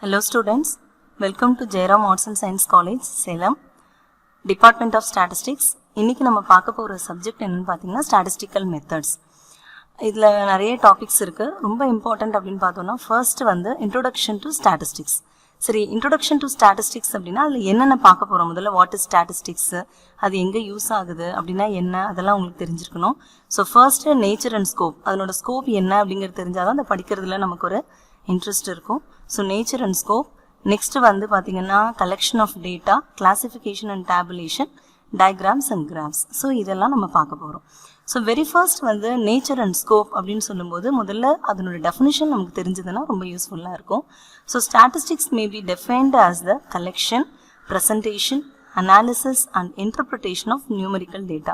Hello students, welcome to Jairam Arts and Science College, Salem, Department of Statistics. இன்னைக்கு நம்ம பார்க்க போற subject என்னன்னு பார்த்தீங்கன்னா statistical methods. இதுல நிறைய டாபிக்ஸ் இருக்கு. ரொம்ப இம்பார்ட்டன்ட் அப்படின்னு பார்த்தோம்னா ஃபர்ஸ்ட் வந்து introduction to statistics. சரி, introduction to statistics அப்படின்னா அதுல என்னென்ன பார்க்க போறோம்? முதல்ல வாட் இஸ் ஸ்டாட்டிஸ்டிக்ஸ், அது எங்க யூஸ் ஆகுது அப்படின்னா என்ன, அதெல்லாம் உங்களுக்கு தெரிஞ்சிருக்கணும். So first nature and scope, அதனோட ஸ்கோப் என்ன அப்படிங்கிறது தெரிஞ்சாதான் அந்த படிக்கிறதுல நமக்கு ஒரு இன்ட்ரெஸ்ட் இருக்கும். So nature and scope. Next வந்து பார்த்தீங்கன்னா collection of data, classification and tabulation, diagrams and graphs. So இதெல்லாம் நம்ம பார்க்க போகிறோம். ஸோ வெரி ஃபர்ஸ்ட் வந்து நேச்சர் அண்ட் ஸ்கோப் அப்படின்னு சொல்லும்போது முதல்ல அதனோட டெஃபினிஷன் நமக்கு தெரிஞ்சதுன்னா ரொம்ப யூஸ்ஃபுல்லாக இருக்கும். So statistics may be defined as the collection, presentation, analysis and interpretation of numerical data.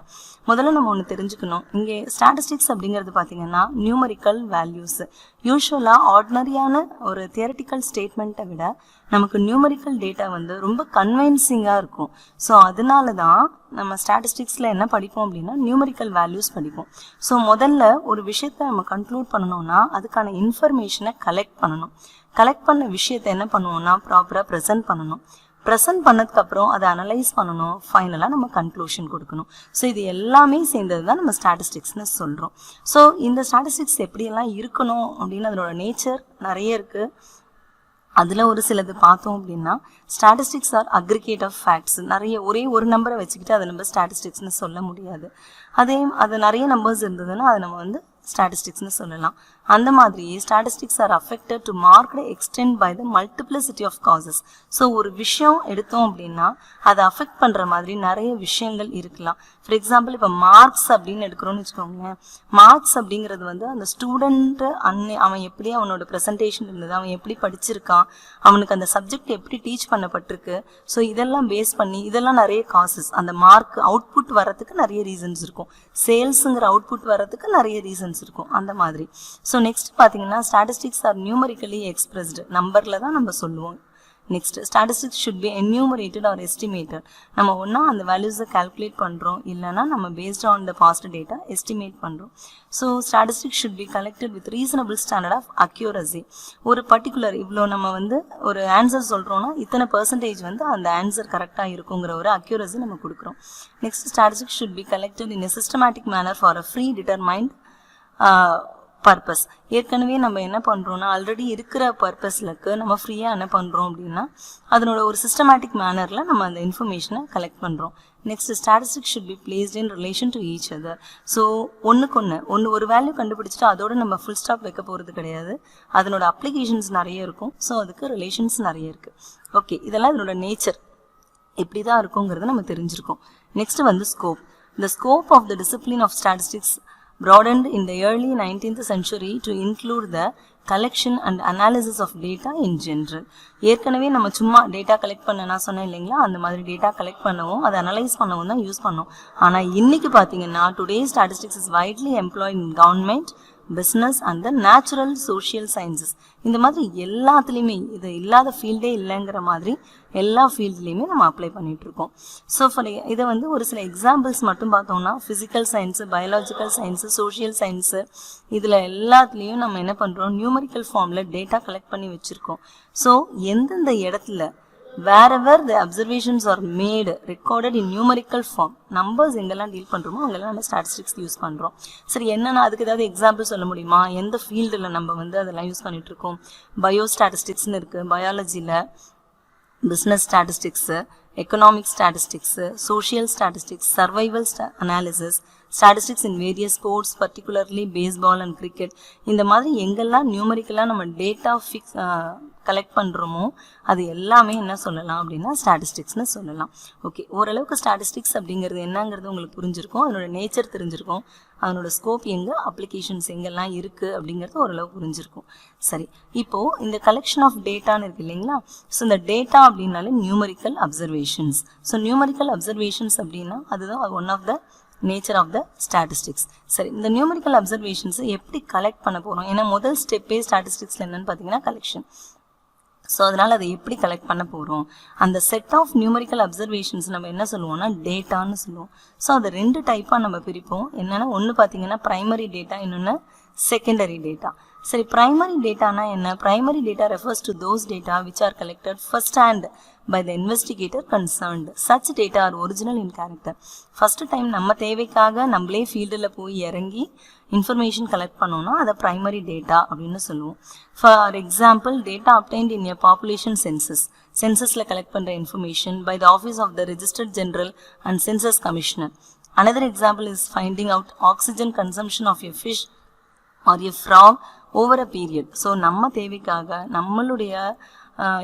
முதல்ல நம்ம ஒன்று தெரிஞ்சுக்கணும். இங்கே ஸ்டாட்டிஸ்டிக்ஸ் அப்படிங்கிறது பார்த்தீங்கன்னா நியூமரிக்கல் வேல்யூஸ். யூஸ்வலாக ஆர்டினரியான ஒரு தியரட்டிக்கல் ஸ்டேட்மெண்ட்டை விட நமக்கு நியூமரிக்கல் டேட்டா வந்து ரொம்ப கன்வின்சிங்காக இருக்கும். ஸோ அதனால தான் நம்ம ஸ்டாட்டிஸ்டிக்ஸில் என்ன படிப்போம் அப்படின்னா நியூமரிக்கல் வேல்யூஸ் படிப்போம். ஸோ முதல்ல ஒரு விஷயத்தை நம்ம கன்க்ளூட் பண்ணணும்னா அதுக்கான இன்ஃபர்மேஷனை கலெக்ட் பண்ணணும். கலெக்ட் பண்ண விஷயத்தை என்ன பண்ணுவோம்னா ப்ராப்பராக ப்ரெசென்ட் பண்ணணும். ப்ரெசென்ட் பண்ணதுக்கப்புறம் அதை அனலைஸ் பண்ணணும், ஃபைனலாக நம்ம கன்க்ளூஷன் கொடுக்கணும். ஸோ இது எல்லாமே சேர்ந்தது தான் நம்ம ஸ்டாட்டிஸ்டிக்ஸ்னு சொல்கிறோம். ஸோ இந்த ஸ்டாட்டிஸ்டிக்ஸ் எப்படியெல்லாம் இருக்கணும் அப்படின்னு அதனோட நேச்சர் நிறைய இருக்குது. அதில் ஒரு சிலது பார்த்தோம் அப்படின்னா statistics are aggregate of facts. நிறைய ஒரே ஒரு நம்பரை வச்சுக்கிட்டு அதை நம்ம ஸ்டாட்டிஸ்டிக்ஸ்னு சொல்ல முடியாது. அது நிறைய நம்பர்ஸ் இருந்ததுன்னா அதை நம்ம வந்து ஸ்டாட்டிஸ்டிக்ஸ்னு சொல்லலாம். அந்த மாதிரி statistics are affected to marked extent by the multiplicity of causes. So ஒரு விஷயம் எடுத்தோம் அப்படின்னா அதை அஃபெக்ட் பண்ணுற மாதிரி நிறைய விஷயங்கள் இருக்கலாம். ஃபார் எக்ஸாம்பிள் இப்போ மார்க்ஸ் அப்படின்னு எடுக்கிறோன்னு வச்சுக்கோங்களேன். மார்க்ஸ் அப்படிங்கிறது வந்து அந்த ஸ்டூடெண்ட்டு அவன் எப்படி அவனோட ப்ரெசன்டேஷன் இருந்தது, அவன் எப்படி படிச்சிருக்கான், அவனுக்கு அந்த சப்ஜெக்ட் எப்படி டீச் பண்ணப்பட்டிருக்கு. ஸோ இதெல்லாம் பேஸ் பண்ணி இதெல்லாம் நிறைய காசஸ். அந்த மார்க் அவுட்புட் வரத்துக்கு நிறைய ரீசன்ஸ் இருக்கும். சேல்ஸுங்கிற அவுட்புட் வரத்துக்கு நிறைய ரீசன்ஸ் இருக்கும். அந்த மாதிரி. ஸோ நெக்ஸ்ட் பார்த்தீங்கன்னா ஸ்டாட்டிஸ்டிக்ஸ் ஆர் நியூமரிக்கலி எக்ஸ்பிரஸ்டு. நம்பரில் தான் நம்ம சொல்லுவோம். Next statistics should be enumerated or estimated. நம்ம ஒன்றா அந்த வேல்யூஸை கால்குலேட் பண்ணுறோம், இல்லைனா நம்ம based on the past data estimate பண்ணுறோம். So statistics should be collected with reasonable standard of accuracy. ஒரு பர்டிகுலர் இவ்வளோ நம்ம வந்து ஒரு ஆன்சர் சொல்கிறோன்னா இத்தனை பர்சன்டேஜ் வந்து அந்த ஆன்சர் கரெக்டாக இருக்குங்கிற ஒரு அக்யூரசி நம்ம கொடுக்குறோம். Next statistics should be collected in a systematic manner for a predetermined purpose. ஏற்கனவே நம்ம என்ன பண்ணுறோம்னா ஆல்ரெடி இருக்கிற பர்பஸ்லுக்கு நம்ம ஃப்ரீயாக என்ன பண்ணுறோம் அப்படின்னா அதனோட ஒரு சிஸ்டமேட்டிக் மேனரில் நம்ம அந்த இன்ஃபர்மேஷனை கலெக்ட் பண்ணுறோம். Next statistics should be placed in relation to each other. So ஒன்று ஒரு வேல்யூ கண்டுபிடிச்சிட்டு அதோட நம்ம ஃபுல் ஸ்டாப் வைக்க போகிறது கிடையாது. அதனோட அப்ளிகேஷன்ஸ் நிறைய இருக்கும். ஸோ அதுக்கு ரிலேஷன்ஸ் நிறைய இருக்குது. ஓகே, இதெல்லாம் இதனோட நேச்சர் எப்படி தான் இருக்குங்கிறத நம்ம தெரிஞ்சிருக்கோம். நெக்ஸ்ட் வந்து scope. The scope of the discipline of statistics broadened in the early 19th century to include the collection and analysis of data in general. ஏற்கனவே நம்ம சும்மா டேட்டா கலெக்ட் பண்ண நான் சொன்னேன் இல்லைங்களா, அந்த மாதிரி டேட்டா கலெக்ட் பண்ணவும் அதை அனலைஸ் பண்ணவும் தான் யூஸ் பண்ணோம். ஆனால் இன்னைக்கு பார்த்தீங்கன்னா today statistics is widely employed in government, business and the natural social sciences. இந்த மாதிரி எல்லாத்துலேயுமே இது இல்லாத ஃபீல்டே இல்லைங்கிற மாதிரி எல்லா ஃபீல்ட்லேயுமே நம்ம அப்ளை பண்ணிட்டு இருக்கோம். ஸோ இதை வந்து ஒரு சில எக்ஸாம்பிள்ஸ் மட்டும் பார்த்தோம்னா physical science, biological science, social science, இதில் எல்லாத்துலேயும் நம்ம என்ன பண்ணுறோம் நியூமரிக்கல் ஃபார்மில் டேட்டா கலெக்ட் பண்ணி வச்சுருக்கோம். ஸோ எந்தெந்த இடத்துல wherever the observations are made recorded in numerical form, numbers எங்கெல்லாம் டீல் பண்ணுறோமோ அங்கெல்லாம் நம்ம ஸ்டாட்டிஸ்டிக்ஸ் யூஸ் பண்ணுறோம். சரி, என்னென்னா அதுக்கு ஏதாவது எக்ஸாம்பிள் சொல்ல முடியுமா? எந்த ஃபீல்டில் நம்ம வந்து அதெல்லாம் யூஸ் பண்ணிகிட்ருக்கோம்? பயோ ஸ்டாட்டிஸ்டிக்ஸ்னு இருக்குது, பயாலஜியில் business statistics, economic statistics, social statistics, survival analysis, statistics in various sports, particularly baseball and cricket. இந்த மாதிரி எங்கெல்லாம் நியூமரிக்கலாக நம்ம டேட்டா கலெக்ட் பண்ணுறோமோ அது எல்லாமே என்ன சொல்லலாம் அப்படின்னா ஸ்டாட்டிஸ்டிக்ஸ்னு சொல்லலாம். ஓகே, ஓரளவுக்கு ஸ்டாட்டிஸ்டிக்ஸ் அப்படிங்கிறது என்னங்கிறது உங்களுக்கு புரிஞ்சிருக்கும், அதனோட நேச்சர் தெரிஞ்சிருக்கும், அதனோட ஸ்கோப் எங்கே, அப்ளிகேஷன்ஸ் எங்கெல்லாம் இருக்குது அப்படிங்கிறது ஓரளவு புரிஞ்சிருக்கும். சரி, இப்போது இந்த கலெக்ஷன் ஆஃப் டேட்டான்னு இருக்குது இல்லைங்களா. ஸோ இந்த டேட்டா அப்படின்னாலே numerical observations. So numerical observations அப்படின்னா அதுதான் one of the nature of the statistics. சரி, இந்த நியூமரிக்கல் அப்சர்வேஷன்ஸை எப்படி கலெக்ட் பண்ண போகிறோம்? ஏன்னா முதல் ஸ்டெப்பே ஸ்டாட்டிஸ்டிக்ஸில் என்னென்னு பார்த்தீங்கன்னா கலெக்ஷன். ஸோ அதனால் அதை எப்படி கலெக்ட் பண்ண போகிறோம்? அந்த செட் ஆஃப் நியூமரிக்கல் அப்சர்வேஷன்ஸ் நம்ம என்ன சொல்லுவோம்னா டேட்டான்னு சொல்லுவோம். ஸோ அதை ரெண்டு டைப்பாக நம்ம பிரிப்போம். என்னென்னா ஒன்று பார்த்தீங்கன்னா ப்ரைமரி டேட்டா, இன்னொன்று செகண்டரி டேட்டா. சரி, பிரைமரி டேட்டானா என்ன? Primary data refers to those data which are collected first hand by the investigator concerned. Such data are original in character. First time நம்ம தேவைக்காக நம்மளே ஃபீல்டில் போய் இறங்கி இன்ஃபர்மேஷன் கலெக்ட் பண்ணோம்னா அதை பிரைமரி டேட்டா அப்படின்னு சொல்லுவோம். For example, data obtained in a population census. சென்சஸில் கலெக்ட் பண்ணுற information by the office of the registered general and census commissioner. Another example is finding out oxygen consumption of a fish or a frog over a period. So நம்ம தேவைக்காக நம்மளுடைய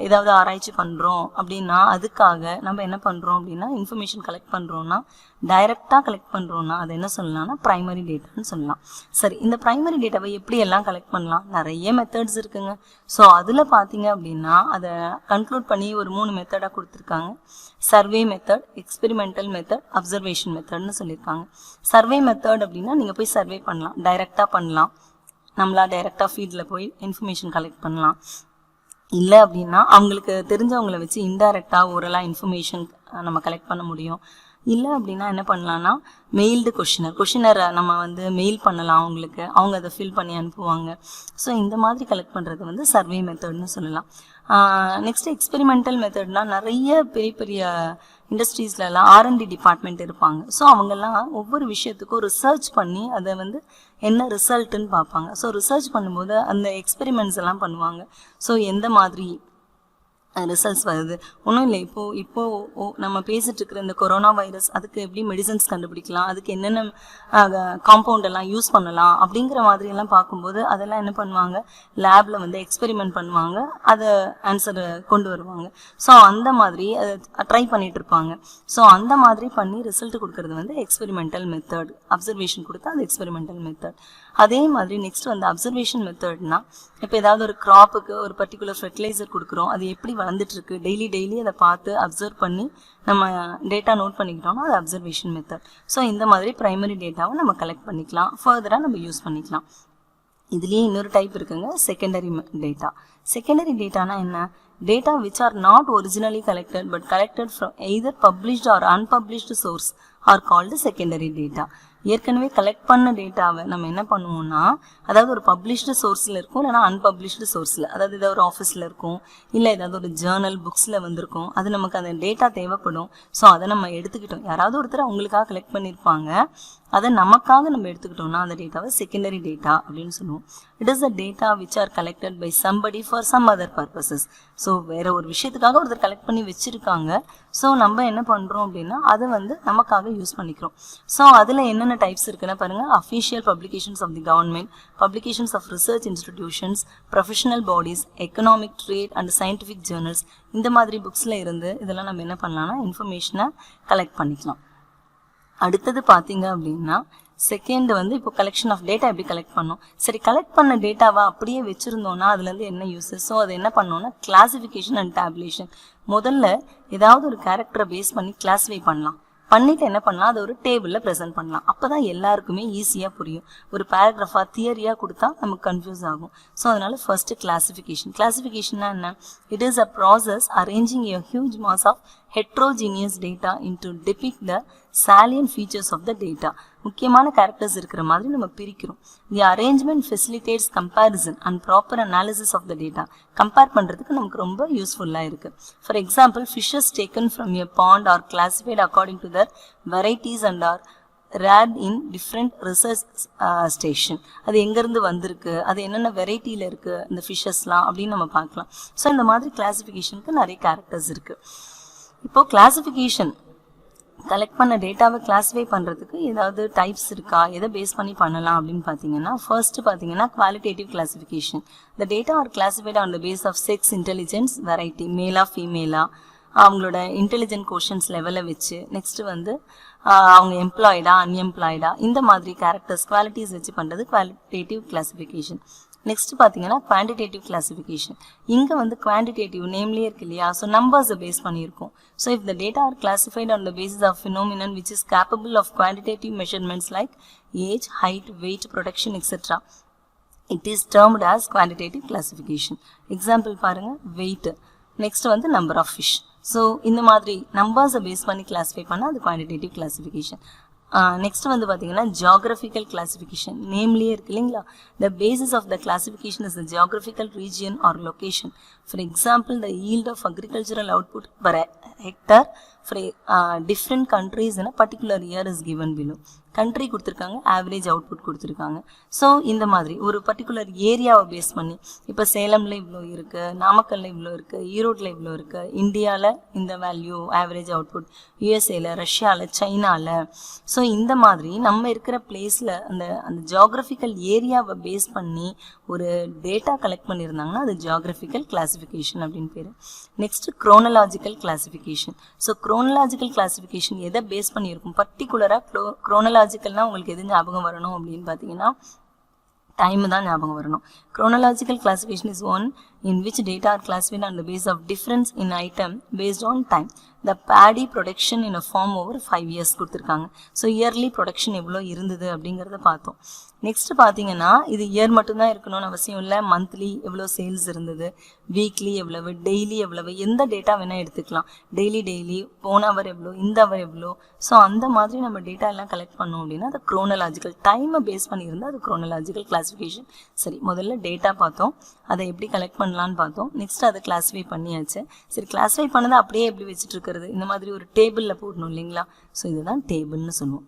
ஏதாவது ஆராய்ச்சி பண்ணுறோம் அப்படின்னா அதுக்காக நம்ம என்ன பண்ணுறோம் அப்படின்னா இன்ஃபர்மேஷன் கலெக்ட் பண்ணுறோன்னா டைரெக்டாக கலெக்ட் பண்ணுறோன்னா அதை என்ன சொல்லலாம்னா ப்ரைமரி டேட்டான்னு சொல்லலாம். சரி, இந்த ப்ரைமரி டேட்டாவை எப்படி எல்லாம் கலெக்ட் பண்ணலாம்? நிறைய மெத்தட்ஸ் இருக்குங்க. ஸோ அதில் பார்த்தீங்க அப்படின்னா அதை கன்க்ளூட் பண்ணி ஒரு 3 மெத்தடாக கொடுத்துருக்காங்க. Survey method, experimental method, observation மெத்தட்னு சொல்லியிருக்காங்க. சர்வே மெத்தட் அப்படின்னா நீங்கள் போய் சர்வே பண்ணலாம், டைரெக்டாக பண்ணலாம். நம்மளா டைரெக்டாக ஃபீல்டில் போய் இன்ஃபர்மேஷன் கலெக்ட் பண்ணலாம். இல்லை அப்படின்னா அவங்களுக்கு தெரிஞ்சவங்களை வச்சு இன்டைரக்டாக ஓரலாக இன்ஃபர்மேஷன் நம்ம கலெக்ட் பண்ண முடியும். இல்லை அப்படின்னா என்ன பண்ணலான்னா மெயில்டு கொஷினரை நம்ம வந்து மெயில் பண்ணலாம் அவங்களுக்கு, அவங்க அதை ஃபில் பண்ணி அனுப்புவாங்க. ஸோ இந்த மாதிரி கலெக்ட் பண்ணுறது வந்து சர்வே மெத்தட்னு சொல்லலாம். நெக்ஸ்ட் எக்ஸ்பெரிமெண்டல் மெத்தட்னா நிறைய பெரிய பெரிய இண்டஸ்ட்ரீஸ்லலாம் R&D டிபார்ட்மெண்ட் இருப்பாங்க. ஸோ அவங்கெல்லாம் ஒவ்வொரு விஷயத்துக்கும் ரிசர்ச் பண்ணி அதை வந்து என்ன ரிசல்ட்டுன்னு பார்ப்பாங்க. ஸோ ரிசர்ச் பண்ணும்போது அந்த எக்ஸ்பெரிமெண்ட்ஸ் எல்லாம் பண்ணுவாங்க. ஸோ எந்த மாதிரி ரிசல்ட்ஸ் வருது, ஒன்றும் இல்லை. இப்போது நம்ம பேசிகிட்டு இருக்கிற இந்த கொரோனா வைரஸ், அதுக்கு எப்படி மெடிசன்ஸ் கண்டுபிடிக்கலாம், அதுக்கு என்னென்ன காம்பவுண்ட் எல்லாம் யூஸ் பண்ணலாம் அப்படிங்கிற மாதிரியெல்லாம் பார்க்கும்போது அதெல்லாம் என்ன பண்ணுவாங்க, லேபில் வந்து எக்ஸ்பெரிமெண்ட் பண்ணுவாங்க, அதை ஆன்சரை கொண்டு வருவாங்க. ஸோ அந்த மாதிரி அதை ட்ரை பண்ணிட்டு இருப்பாங்க. ஸோ அந்த மாதிரி பண்ணி ரிசல்ட் கொடுக்கறது வந்து எக்ஸ்பெரிமெண்டல் மெத்தட். அப்சர்வேஷன் கொடுத்தா அது எக்ஸ்பெரிமெண்டல் மெத்தட். அதே மாதிரி நெக்ஸ்ட் வந்து அப்சர்வேஷன் மெத்தட்னா, இப்போ ஏதாவது ஒரு கிராப்புக்கு ஒரு பர்டிகுலர் ஃபெர்டிலைசர் கொடுக்குறோம், அது எப்படி வளர்ந்துட்டு இருக்கு, டெய்லி அதை பார்த்து அப்சர்வ் பண்ணி நம்ம டேட்டா நோட் பண்ணிக்கிட்டோம்னா அது அப்சர்வேஷன் மெத்தட். ஸோ இந்த மாதிரி பிரைமரி டேட்டாவை நம்ம கலெக்ட் பண்ணிக்கலாம், ஃபர்தராக நம்ம யூஸ் பண்ணிக்கலாம். இதுலேயே இன்னொரு டைப் இருக்குங்க, செகண்டரி டேட்டா. செகண்டரி டேட்டானா என்ன? Data which are not originally collected but collected from either published or unpublished source are called secondary data. ஏற்கனவே கலெக்ட் பண்ண டேட்டாவை நம்ம என்ன பண்ணுவோம்னா, அதாவது ஒரு பப்ளிஷ்டு சோர்ஸில் இருக்கும், இல்லைனா அன்பப்ளிஷ்டு சோர்ஸில், அதாவது ஏதாவது ஒரு ஆஃபீஸில் இருக்கும், இல்லை ஏதாவது ஒரு ஜேர்னல் புக்ஸில் வந்திருக்கும், அது நமக்கு அந்த டேட்டா தேவைப்படும். ஸோ அதை நம்ம எடுத்துக்கிட்டோம், யாராவது ஒருத்தர் அவங்களுக்காக கலெக்ட் பண்ணியிருப்பாங்க, அதை நமக்காக நம்ம எடுத்துக்கிட்டோம்னா அந்த டேட்டாவை செகண்டரி டேட்டா அப்படின்னு சொல்லுவோம். It is a data which are collected by somebody for some other purposes. So வேற ஒரு விஷயத்துக்காக ஒருத்தர் கலெக்ட் பண்ணி வச்சிருக்காங்க. ஸோ நம்ம என்ன பண்ணுறோம் அப்படின்னா அதை வந்து நமக்காக யூஸ் பண்ணிக்கிறோம். ஸோ அதில் என்னென்ன டைப்ஸ் இருக்குன்னா பாருங்கள், official publications of the government, publications of research institutions, professional bodies, economic, trade and scientific journals, இந்த மாதிரி புக்ஸில் இருந்து இதெல்லாம் நம்ம என்ன பண்ணலாம்னா இன்ஃபர்மேஷனை கலெக்ட் பண்ணிக்கலாம். அடுத்தது பார்த்தீங்க அப்படின்னா செகண்ட் வந்து இப்போ கலெக்ஷன் ஆஃப் டேட்டா எப்படி கலெக்ட் பண்ணோம். சரி, கலெக்ட் பண்ண டேட்டாவை அப்படியே வச்சுருந்தோன்னா அதுலேருந்து என்ன யூஸஸ்? ஸோ அது என்ன பண்ணோம்னா கிளாசிஃபிகேஷன் அண்ட் டேபுலேஷன். முதல்ல ஏதாவது ஒரு கேரக்டரை பேஸ் பண்ணி கிளாஸிஃபை பண்ணலாம், பண்ணிவிட்டு என்ன பண்ணலாம், அதை ஒரு டேபிளில் ப்ரெசென்ட் பண்ணலாம். அப்போ தான் எல்லாருக்குமே ஈஸியாக புரியும். ஒரு பேராகிராஃபாக தியரியாக கொடுத்தா நமக்கு கன்ஃபியூஸ் ஆகும். ஸோ அதனால் ஃபர்ஸ்ட்டு கிளாசிஃபிகேஷன். கிளாசிஃபிகேஷன்னா என்ன? It is a process arranging a huge mass of heterogeneous data into depict the salient features of the data. முக்கியமான கேரக்டர்ஸ் இருக்கிற மாதிரி நம்ம பிரிக்கிறோம். The arrangement facilitates comparison and proper analysis of the data. Compare பண்ணுறதுக்கு நமக்கு ரொம்ப யூஸ்ஃபுல்லாக இருக்குது. For example, fishes taken from a pond are classified according to their varieties and are reared in different research station. அது எங்கேருந்து வந்திருக்கு, அது என்னென்ன வெரைட்டியில் இருக்குது இந்த ஃபிஷ்ஷஸ்லாம் அப்படின்னு நம்ம பார்க்கலாம். ஸோ இந்த மாதிரி கிளாசிஃபிகேஷனுக்கு நிறைய கேரக்டர்ஸ் இருக்குது. இப்போது கிளாசிஃபிகேஷன் கலெக்ட் பண்ண டேட்டாவை கிளாஸிஃபை பண்ணுறதுக்கு ஏதாவது டைப்ஸ் இருக்கா, எதை பேஸ் பண்ணி பண்ணலாம் அப்படின்னு பார்த்தீங்கன்னா, ஃபர்ஸ்ட் பார்த்தீங்கன்னா qualitative classification. The data are classified on the base of sex, intelligence, variety, மேலா ஃபீமேலா, அவங்களோட இன்டெலிஜென்ட் கோஷன்ஸ் லெவலை வச்சு, நெக்ஸ்ட்டு வந்து அவங்க எம்ப்ளாய்டா அன்எம்ப்ளாய்டா, இந்த மாதிரி கேரக்டர்ஸ் குவாலிட்டிஸ் வச்சு பண்ணுறது குவாலிட்டேட்டிவ் கிளாஸிஃபிகேஷன். நெக்ஸ்ட் பார்த்தீங்கன்னா குவான்டிடேட்டிவ் கிளாசிஃபிகேஷன். இங்கே வந்து குவான்டிடேட்டிவ் நேம்லேயே இருக்கு இல்லையா, ஸோ நம்பர்ஸை பேஸ் பண்ணியிருக்கோம். So if the data are classified on the basis of phenomenon which is capable of quantitative measurements like age, height, weight, production etcetera, it is termed as quantitative classification. Example பாருங்கள், weight, next வந்து number of fish. So இந்த மாதிரி நம்பர்ஸை base பண்ணி classify பண்ணால் அது quantitative classification. Next வந்து பார்த்தீங்கன்னா ஜியாகிரபிக்கல் கிளாசிஃபிகேஷன் நேம்லேயே இருக்கு இல்லைங்களா. The basis of the classification is the geographical region or location. For example the yield of agricultural output per hectare for different countries in a particular year is given below. Country கொடுத்துருக்காங்க, average output கொடுத்துருக்காங்க. So இந்த மாதிரி ஒரு particular ஏரியாவை base பண்ணி இப்போ சேலமில் இவ்வளோ இருக்குது, நாமக்கல்லில் இவ்வளோ இருக்குது, ஈரோட்டில் இவ்வளோ இருக்குது, இந்தியாவில் இந்த வேல்யூ ஆவரேஜ் அவுட்புட், யூஎஸ்ஏல, ரஷ்யாவில், சைனாவில். ஸோ இந்த மாதிரி நம்ம இருக்கிற பிளேஸில் அந்த அந்த ஜியாகிரபிக்கல் ஏரியாவை பேஸ் பண்ணி ஒரு டேட்டா கலெக்ட் பண்ணியிருந்தாங்கன்னா அது ஜியாகிரபிக்கல் கிளாசிஃபிகேஷன் அப்படின்னு பேர். Next chronological classification. So chronological classification எதை பேஸ் பண்ணியிருக்கும்? பர்டிகுலராக குரோனலாஜிக்கல்னா உங்களுக்கு எது ஞாபகம் வரணும் அப்படின்னு பார்த்தீங்கன்னா டைம் தான் ஞாபகம் வரணும். Chronological classification is one in which data are classified on the basis of difference in item based on time. The paddy production in a farm over 5 years கொடுத்துருக்காங்க. ஸோ இயர்லி ப்ரொடக்ஷன் எவ்வளோ இருந்தது அப்படிங்கிறத பார்த்தோம். Next பார்த்தீங்கன்னா இது year மட்டும்தான் இருக்கணும்னு அவசியம் இல்லை. மந்த்லி எவ்வளோ சேல்ஸ் இருந்தது, வீக்லி எவ்வளவு, டெய்லி எவ்வளவு, எந்த டேட்டா வேணால் எடுத்துக்கலாம். டெய்லி போன அவர் எவ்வளோ, இந்த அவர் எவ்வளோ. ஸோ அந்த மாதிரி நம்ம டேட்டா எல்லாம் கலெக்ட் பண்ணோம் அப்படின்னா அது குரோனலாஜிக்கல் டைமை பேஸ் பண்ணியிருந்தால் அது குரோனலாஜிக்கல் கிளாசிஃபிகேஷன். சரி, முதல்ல டேட்டா பார்த்தோம், அதை எப்படி கலெக்ட் பண்ணலான்னு பார்த்தோம். நெக்ஸ்ட் அதை கிளாஸிஃபை பண்ணியாச்சு. சரி, கிளாஸிஃபை பண்ணதை அப்படியே எப்படி வச்சுட்டு இருக்கிறது? இந்த மாதிரி ஒரு டேபிளில் போடணும் இல்லைங்களா. ஸோ இதுதான் டேபிள்னு சொல்லுவோம்.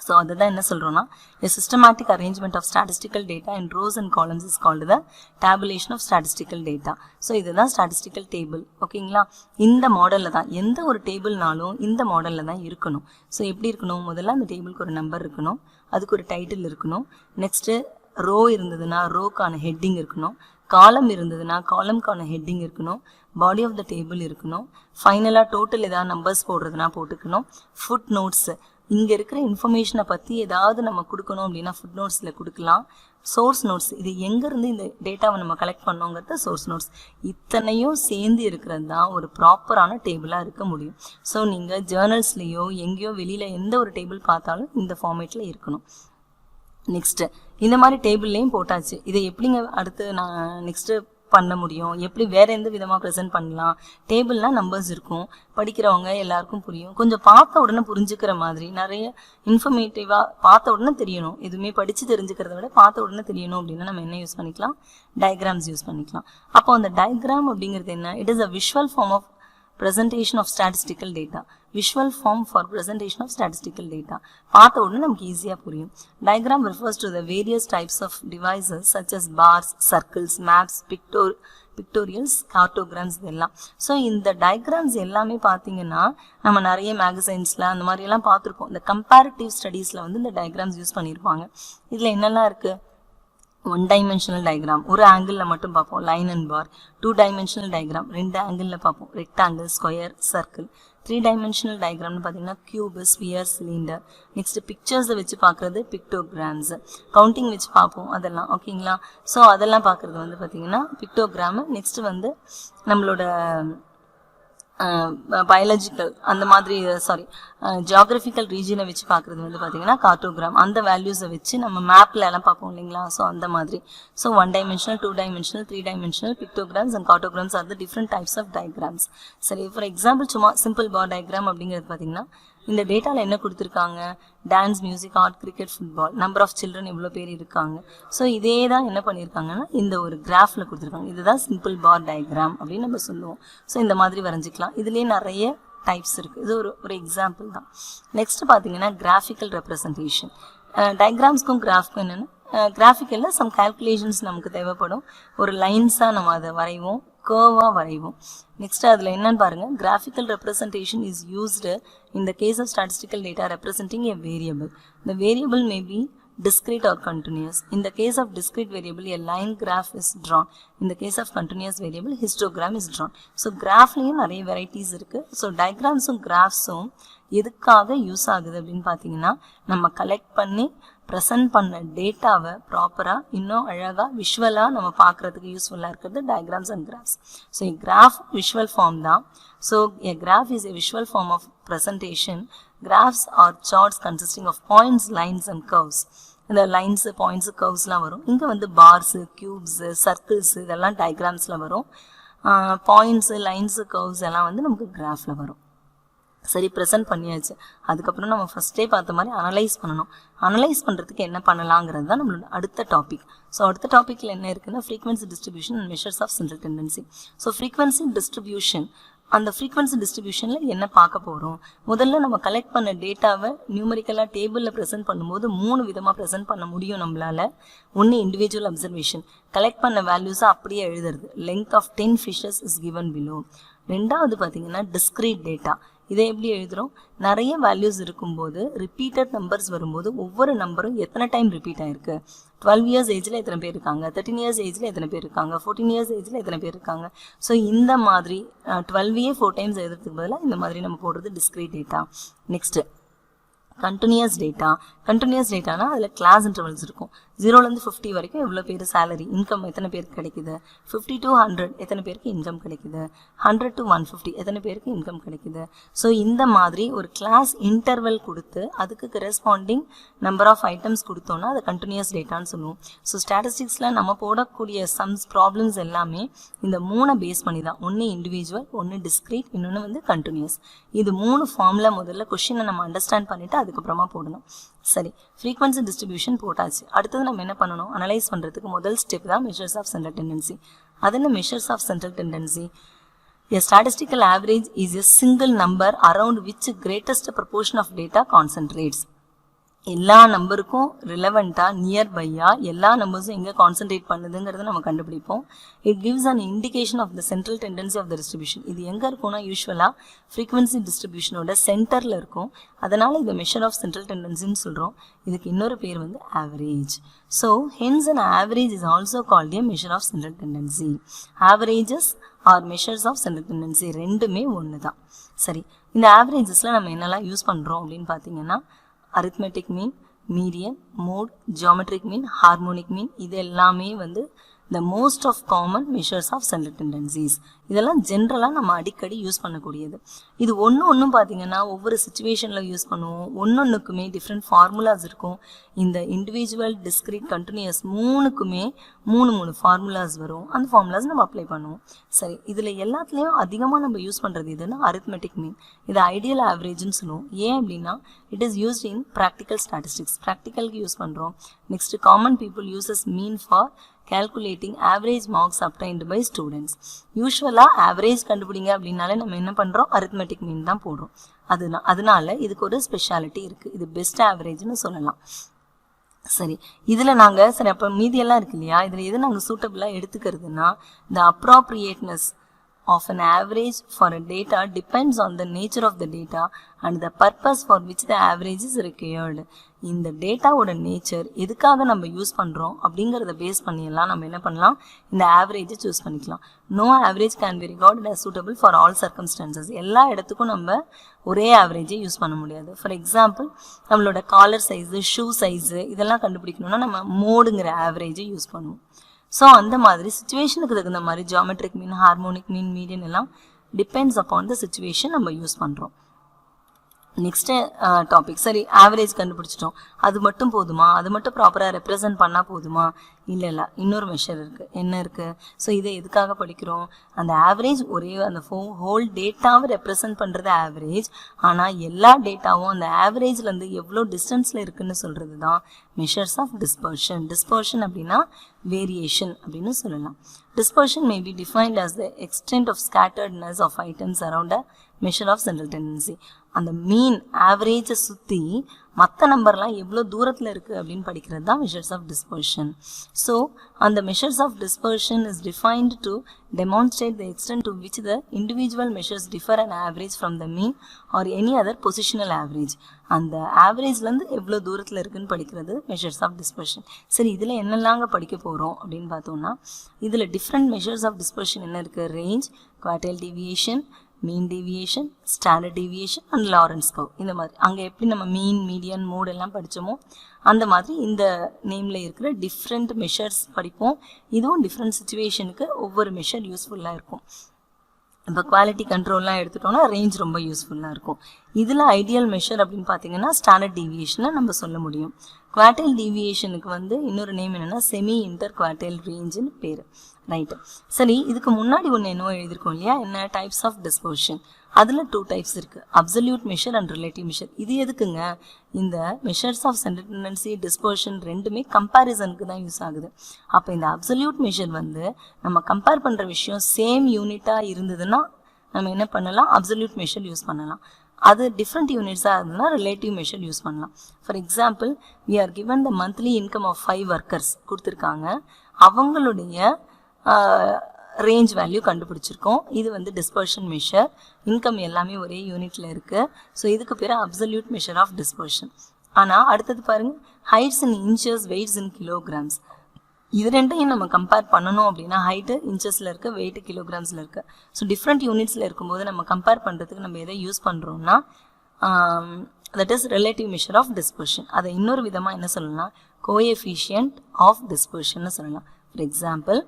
ஸோ அதுதான் என்ன சொல்கிறோன்னா, a systematic arrangement of statistical data in rows and columns is called the tabulation of statistical data. So இதுதான் statistical table. ஓகேங்களா. இந்த மாடலில் தான் எந்த ஒரு டேபிள்னாலும் இந்த மாடலில் தான் இருக்கணும். ஸோ எப்படி இருக்கணும்? முதல்ல அந்த டேபிளுக்கு ஒரு நம்பர் இருக்கணும், அதுக்கு ஒரு டைட்டில் இருக்கணும். நெக்ஸ்ட்டு ரோ இருந்ததுன்னா ரோக்கான ஹெட்டிங் இருக்கணும், காலம் இருந்ததுன்னா காலம்கான ஹெட்டிங் இருக்கணும், பாடி ஆஃப் த டேபிள் இருக்கணும், ஃபைனலாக டோட்டல் ஏதாவது நம்பர்ஸ் போடுறதுனா போட்டுக்கணும். ஃபுட் நோட்ஸ், இங்கே இருக்கிற இன்ஃபர்மேஷனை பற்றி ஏதாவது நம்ம கொடுக்கணும் அப்படின்னா ஃபுட் நோட்ஸில் கொடுக்கலாம். சோர்ஸ் நோட்ஸ், இது எங்கேருந்து இந்த டேட்டாவை நம்ம கலெக்ட் பண்ணோங்கிறத சோர்ஸ் நோட்ஸ். இத்தனையும் சேர்ந்து இருக்கிறது தான் ஒரு ப்ராப்பரான டேபிளாக இருக்க முடியும். ஸோ நீங்கள் ஜேர்னல்ஸ்லேயோ எங்கேயோ வெளியில் எந்த ஒரு டேபிள் பார்த்தாலும் இந்த ஃபார்மேட்டில் இருக்கணும். நெக்ஸ்ட்டு இந்த மாதிரி டேபிள்லேயும் போட்டாச்சு. இதை எப்படிங்க அடுத்து நான் நெக்ஸ்ட்டு பண்ண முடியும், எப்படி வேறு எந்த விதமாக ப்ரெசென்ட் பண்ணலாம்? டேபிள்னால் நம்பர்ஸ் இருக்கும், படிக்கிறவங்க எல்லாருக்கும் புரியும். கொஞ்சம் பார்த்த உடனே புரிஞ்சுக்கிற மாதிரி நிறைய இன்ஃபர்மேட்டிவாக பார்த்த உடனே தெரியணும். எதுவுமே படித்து தெரிஞ்சுக்கிறத விட பார்த்த உடனே தெரியணும் அப்படின்னா நம்ம என்ன யூஸ் பண்ணிக்கலாம்? டயக்ராம்ஸ் யூஸ் பண்ணிக்கலாம். அப்போ அந்த டயக்ராம் அப்படிங்கிறது என்ன? It is a visual form of presentation of statistical data. Visual form for presentation of statistical data. பார்த்த உடனே நமக்கு ஈஸியாக புரியும். Diagram refers to the various types of devices such as bars, circles, maps, pictorials, cartograms இதெல்லாம். So இந்த diagrams எல்லாமே பார்த்தீங்கன்னா நம்ம நிறைய மேகசைன்ஸில் அந்த மாதிரியெல்லாம் பார்த்துருப்போம். இந்த கம்பேரிட்டிவ் ஸ்டடீஸில் வந்து இந்த டயக்ராம்ஸ் யூஸ் பண்ணியிருப்பாங்க. இதில் என்னெல்லாம் இருக்குது? 1 dimensional diagram, ஒரு ஆங்கிளில் மட்டும் பார்ப்போம், line and bar. 2 dimensional diagram, 2 ஆங்கிளில் பார்ப்போம், ரெக்டாங்கிள், ஸ்கொயர், சர்க்கிள். 3 dimensional diagramனு பார்த்தீங்கன்னா கியூபு, ஸ்பியர், சிலிண்டர். நெக்ஸ்ட் பிக்சர்ஸை வச்சு பார்க்குறது பிக்டோகிராம்ஸ். கவுண்டிங் வச்சு பார்ப்போம் அதெல்லாம். ஓகேங்களா. ஸோ அதெல்லாம் பார்க்குறது வந்து பார்த்தீங்கன்னா பிக்டோகிராமு. நெக்ஸ்ட் வந்து நம்மளோட பயாலஜிக்கல் அந்த மாதிரி ஜியாகிரபிக்கல் ரீஜனை வச்சு பார்க்குறது வந்து பார்த்தீங்கன்னா கார்டோகிராம். அந்த வேல்யூஸை வச்சு நம்ம மேப்பில் எல்லாம் பார்ப்போம் இல்லைங்களா. ஸோ அந்த மாதிரி. So 1 dimensional, 2 dimensional, 3 dimensional pictograms and cartograms are the different types of diagrams. சரி, ஃபார் எக்ஸாம்பிள் சும்மா சிம்பிள் பார் டயக்ராம் அப்படிங்கிறது பார்த்தீங்கன்னா இந்த டேட்டாவில் என்ன கொடுத்துருக்காங்க? Dance, music, art, cricket, football, number of children எவ்வளோ பேர் இருக்காங்க. ஸோ இதே தான் என்ன பண்ணியிருக்காங்கன்னா இந்த ஒரு கிராஃபில் கொடுத்துருக்காங்க. இதுதான் சிம்பிள் பார் டயக்ராம் அப்படின்னு நம்ம சொல்லுவோம். ஸோ இந்த மாதிரி வரைஞ்சிக்கலாம். இதுலேயே நிறைய டைப்ஸ் இருக்குது. இது ஒரு எக்ஸாம்பிள் தான். நெக்ஸ்ட் பார்த்தீங்கன்னா கிராஃபிக்கல் ரெப்ரசன்டேஷன். டயக்ராம்ஸ்க்கும் கிராஃப்க்கும் என்னென்னா, கிராஃபிக்கலில் சம் கால்குலேஷன்ஸ் நமக்கு தேவைப்படும். ஒரு லைன்ஸாக நம்ம அதை வரைவோம், கர்வாக வரைவோம். நெக்ஸ்ட் அதில் என்னன்னு பாருங்கள், graphical representation is used in the case of statistical data representing a variable. The variable may be discrete or continuous. In the case of discrete variable, a line graph is drawn. In the case of continuous variable, histogram is drawn. So graphலையும் நிறைய varieties இருக்குது. So டயக்ராம்ஸும் கிராஃப்ஸும் எதுக்காக use ஆகுது அப்படின்னு பார்த்தீங்கன்னா, நம்ம collect பண்ணி present பண்ண டேட்டாவை ப்ராப்பராக இன்னும் அழகாக விஷுவலாக நம்ம பார்க்குறதுக்கு யூஸ்ஃபுல்லாக இருக்கிறது diagrams and graphs. So graph visual form தான். So a graph is a visual form of presentation. Graphs are charts consisting of points, lines and curves. இந்த லைன்ஸ், பாயிண்ட்ஸு, கர்வ்ஸ்லாம் வரும். இங்கே வந்து பார்ஸு, க்யூப்ஸு, சர்க்கிள்ஸு இதெல்லாம் டயக்ராம்ஸில் வரும். பாயிண்ட்ஸு, லைன்ஸு, கர்வ்ஸ் எல்லாம் வந்து நமக்கு கிராஃபில் வரும். சரி, ப்ரெசென்ட் பண்ணியாச்சு. அதுக்கப்புறம் நம்ம ஃபஸ்ட்டே பார்த்த மாதிரி அனலைஸ் பண்ணணும். அனலைஸ் பண்ணுறதுக்கு என்ன பண்ணலாங்கிறது தான் நம்மளோட அடுத்த டாபிக். ஸோ அடுத்த டாப்பிக்கில் என்ன இருக்குன்னா frequency distribution and measures of central tendency. So frequency distribution, அந்த ஃப்ரீக்வன்சி டிஸ்ட்ரிபியூஷனில் என்ன பார்க்க போகிறோம்? முதல்ல நம்ம கலெக்ட் பண்ண டேட்டாவை நியூமரிக்கலாக டேபிளில் ப்ரெசென்ட் பண்ணும்போது 3 விதமாக ப்ரெசென்ட் பண்ண முடியும் நம்மளால். ஒன்று இண்டிவிஜுவல் அப்சர்வேஷன், கலெக்ட் பண்ண வேல்யூஸை அப்படியே எழுதுறது, length of 10 fishes is given below. ரெண்டாவது பார்த்தீங்கன்னா டிஸ்க்ரீட் டேட்டா. இதை எப்படி எழுதுகிறோம்? நிறைய வேல்யூஸ் இருக்கும்போது ரிப்பீட்டட் நம்பர்ஸ் வரும்போது ஒவ்வொரு நம்பரும் எத்தனை டைம் ரிப்பீட் ஆயிருக்கு, 12 இயர்ஸ் ஏஜில் எத்தனை பேர் இருக்காங்க, 13 இயர்ஸ் ஏஜில் எத்தனை பேர் இருக்காங்க, 14 இயர்ஸ் ஏஜில் எத்தனை பேர் இருக்காங்க. ஸோ இந்த மாதிரி 12 4 டைம்ஸ் எழுதுறதுக்கு பதிலாக இந்த மாதிரி நம்ம போடுறது discrete data. Next continuous data. Continuous டேட்டானா அதில் கிளாஸ் இன்டர்வல்ஸ் இருக்கும். 0லேருந்து 50 வரைக்கும் எவ்வளோ பேர் சேலரி, இன்கம் எத்தனை பேருக்கு கிடைக்குது, 50 to 100 எத்தனை பேருக்கு இன்கம் கிடைக்குது, 100 to 150 எத்தனை பேருக்கு இன்கம் கிடைக்குது. ஸோ இந்த மாதிரி ஒரு கிளாஸ் இன்டர்வல் கொடுத்து அதுக்கு கரெஸ்பாண்டிங் நம்பர் ஆஃப் ஐட்டம்ஸ் கொடுத்தோன்னா அதை கண்டினியூஸ் டேட்டான்னு சொல்லுவோம். ஸோ ஸ்டாட்டிஸ்டிக்ஸில் நம்ம போடக்கூடிய சம்ஸ் ப்ராப்ளம்ஸ் எல்லாமே இந்த 3 பேஸ் பண்ணி தான். ஒன்று இண்டிவிஜுவல், ஒன்று டிஸ்க்ரீட், இன்னொன்று வந்து கண்டினியூஸ். இது 3 ஃபார்மில் முதல்ல கொஷினை நம்ம அண்டர்ஸ்டாண்ட் பண்ணிவிட்டு அதுக்கப்புறமா போடணும். சரி, ஃப்ரீக்வன்சி டிஸ்ட்ரிபியூஷன் போட்டாச்சு. அடுத்தது நம்ம என்ன பண்ணணும்? அனலைஸ் பண்ணுறதுக்கு முதல் ஸ்டெப் தான் மெஷர்ஸ் ஆஃப் சென்ட்ரல் டெண்டன்சி. அது என்ன measures of central tendency? A statistical average is a single number around which greatest proportion of data concentrates. எல்லா நம்பருக்கும் ரிலவெண்ட்டாக நியர்பையாக எல்லா நம்பர்ஸும் எங்கே கான்சன்ட்ரேட் பண்ணுதுங்கிறத நம்ம கண்டுபிடிப்போம். It gives an indication of the central tendency of the distribution. இது எங்கே இருக்கும்னா யூஸ்வலாக ஃப்ரீக்வன்சி டிஸ்ட்ரிபியூஷனோட சென்டரில் இருக்கும். அதனால் இதை மெஷர் ஆஃப் சென்ட்ரல் டெண்டன்சின்னு சொல்கிறோம். இதுக்கு இன்னொரு பேர் வந்து average. So hence an average is also called a measure of central tendency. Averages or measures of central tendency ரெண்டுமே ஒன்று தான். சரி, இந்த ஆவரேஜஸில் நம்ம என்னெல்லாம் யூஸ் பண்ணுறோம் அப்படின்னு பார்த்தீங்கன்னா arithmetic mean, median, mode, geometric mean, harmonic mean, இது எல்லாமே வந்து the most of common measures of central tendencies. இதெல்லாம் ஜென்ரலாக நம்ம அடிக்கடி யூஸ் பண்ணக்கூடியது. இது ஒன்றும் பார்த்தீங்கன்னா ஒவ்வொரு சுச்சுவேஷனில் யூஸ் பண்ணுவோம். ஒன்றுக்குமே டிஃப்ரெண்ட் ஃபார்முலாஸ் இருக்கும். இந்த இண்டிவிஜுவல், டிஸ்க்ரீட், கண்டினியூஸ் மூணுக்குமே 3 ஃபார்முலாஸ் வரும். அந்த ஃபார்முலாஸ் நம்ம அப்ளை பண்ணுவோம். சரி, இதில் எல்லாத்துலேயும் அதிகமாக நம்ம யூஸ் பண்ணுறது எதுன்னா arithmetic mean. இது ஐடியல் ஆவரேஜ்னு சொல்லுவோம். ஏன் அப்படின்னா it is used in practical statistics. ப்ராக்டிக்கலுக்கு யூஸ் பண்ணுறோம். Next common people uses mean for calculating average marks obtained by students. யூஸ்வலாக ஆவரேஜ் கண்டுபிடிங்க அப்படின்னாலே நம்ம என்ன பண்ணுறோம்? arithmetic mean தான் போடுறோம். அதனால இதுக்கு ஒரு ஸ்பெஷாலிட்டி இருக்குது. இது பெஸ்ட் ஆவரேஜ்னு சொல்லலாம். சரி, இதில் நாங்கள் சரி அப்போ மீதியெல்லாம் இருக்கு இல்லையா, இதில் எது நாங்கள் சூட்டபிளாக எடுத்துக்கிறதுனா the appropriateness of an average for a data depends on the nature of the data and the purpose for which the average is required. இந்த டேட்டாவோட நேச்சர் எதுக்காக நம்ம யூஸ் பண்ணுறோம் அப்படிங்கிறத பேஸ் பண்ணியெல்லாம் நம்ம என்ன பண்ணலாம்? இந்த ஆவரேஜை சூஸ் பண்ணிக்கலாம். No average can be regarded as suitable for all circumstances. எல்லா இடத்துக்கும் நம்ம ஒரே ஆவரேஜை யூஸ் பண்ண முடியாது. ஃபார் எக்ஸாம்பிள் நம்மளோட காலர் சைஸு, ஷூ சைஸு இதெல்லாம் கண்டுபிடிக்கணும்னா நம்ம மோடுங்கிற ஆவரேஜை யூஸ் பண்ணுவோம். ஸோ அந்த மாதிரி சுச்சுவேஷனுக்கு தகுந்த மாதிரி ஜியாமெட்ரிக் மீன், ஹார்மோனிக் மீன், மீடியன் எல்லாம் டிபெண்ட்ஸ் அப்பான் த சுச்சுவேஷன் நம்ம யூஸ் பண்ணுறோம். Next topic. சரி, ஆவரேஜ் கண்டுபிடிச்சிட்டோம். அது மட்டும் போதுமா? அது மட்டும் ப்ராப்பராக ரெப்ரசன்ட் பண்ணால் போதுமா? இல்லை, இன்னொரு மெஷர் இருக்குது. என்ன இருக்குது? ஸோ இதை எதுக்காக படிக்கிறோம்? அந்த ஆவரேஜ் ஒரே அந்த ஹோல் டேட்டாவை ரெப்ரசன்ட் பண்ணுறது ஆவரேஜ். ஆனால் எல்லா டேட்டாவும் அந்த ஆவரேஜ்லேருந்து எவ்வளோ டிஸ்டன்ஸில் இருக்குதுன்னு சொல்கிறது தான் மெஷர்ஸ் ஆஃப் டிஸ்பர்ஷன். டிஸ்பர்ஷன் அப்படின்னா வேரியேஷன் அப்படின்னு சொல்லலாம். Dispersion may be defined as the extent of scatteredness of items around a measure of central tendency. அந்த மீன் ஆவரேஜை சுற்றி மற்ற நம்பர்லாம் எவ்வளோ தூரத்தில் இருக்குது அப்படின்னு படிக்கிறது தான் மெஷர்ஸ் ஆஃப் டிஸ்பர்ஷன். ஸோ அந்த measures of dispersion is defined to demonstrate the extent to which the individual measures differ an average from the mean or any other positional average. அந்த ஆவரேஜ்லேருந்து எவ்வளோ தூரத்தில் இருக்குதுன்னு படிக்கிறது மெஷர்ஸ் ஆஃப் டிஸ்பர்ஷன். சரி, இதில் என்னெல்லாங்க படிக்க போகிறோம் அப்படின்னு பார்த்தோம்னா இதில் டிஃப்ரெண்ட் மெஷர்ஸ் ஆஃப் டிஸ்பர்ஷன் என்ன இருக்குது? Range, quartile deviation, mean deviation, standard deviation and Lawrence curve. இந்த மாதிரி அங்கே எப்படி நம்ம மீன், மீடியன், மோட் எல்லாம் படித்தோமோ அந்த மாதிரி இந்த நேமில் இருக்கிற டிஃப்ரெண்ட் மெஷர்ஸ் படிப்போம். இதுவும் டிஃப்ரெண்ட் சுச்சுவேஷனுக்கு ஒவ்வொரு மெஷர் யூஸ்ஃபுல்லாக இருக்கும். இப்போ குவாலிட்டி கண்ட்ரோல்லாம் எடுத்துட்டோம்னா ரேஞ்ச் ரொம்ப யூஸ்ஃபுல்லாக இருக்கும். இதில் ஐடியல் மெஷர் அப்படின்னு பார்த்தீங்கன்னா ஸ்டாண்டர்ட் டீவியேஷனை நம்ம சொல்ல முடியும். குவார்டைல் டீவியேஷனுக்கு வந்து இன்னொரு நேம் என்னென்னா செமி இன்டர் குவார்டைல் ரேஞ்சுன்னு பேர். ரைட்டு. சரி, இதுக்கு முன்னாடி ஒன்று என்னவோ எழுதியிருக்கோம் இல்லையா, என்ன டைப்ஸ் ஆஃப் டிஸ்பர்ஷன். அதில் 2 டைப்ஸ் இருக்குது, absolute measure and relative measure. இது எதுக்குங்க, இந்த measures of center tendency dispersion ரெண்டுமே கம்பேரிசனுக்கு தான் யூஸ் ஆகுது. அப்போ இந்த அப்சல்யூட் மெஷர் வந்து நம்ம கம்பேர் பண்ணுற விஷயம் சேம் யூனிட்டாக இருந்ததுன்னா நம்ம என்ன பண்ணலாம், அப்சல்யூட் மெஷர் யூஸ் பண்ணலாம். அது டிஃப்ரெண்ட் யூனிட்ஸாக இருந்ததுன்னா ரிலேட்டிவ் மெஷர் யூஸ் பண்ணலாம். For example, we are given the monthly income of 5 workers கொடுத்துருக்காங்க, அவங்களுடைய ரேஞ்ச் வேல்யூ கண்டுபிடிச்சிருக்கோம். இது வந்து டிஸ்பர்ஷன் மெஷர், இன்கம் எல்லாமே ஒரே யூனிட்ல இருக்கு. ஸோ இதுக்கு பேர் அப்சல்யூட் மெஷர் ஆஃப் டிஸ்பர்ஷன். ஆனால் அடுத்தது பாருங்க, ஹைட்ஸ் இன் இன்ச்சஸ், வெயிட்ஸ் இன் கிலோகிராம்ஸ். இது ரெண்டையும் நம்ம கம்பேர் பண்ணணும் அப்படின்னா ஹைட்டு இன்ச்சஸில் இருக்குது, வெயிட்டு கிலோகிராம்ஸில் இருக்குது. ஸோ டிஃப்ரெண்ட் யூனிட்ஸில் இருக்கும்போது நம்ம கம்பேர் பண்ணுறதுக்கு நம்ம எதை யூஸ் பண்ணுறோம்னா that is relative measure of dispersion. அதை இன்னொரு விதமாக என்ன சொல்லலாம், கோஎஃபிஷியன்ட் ஆஃப் டிஸ்பர்ஷன் சொல்லலாம். ஃபார் எக்ஸாம்பிள்,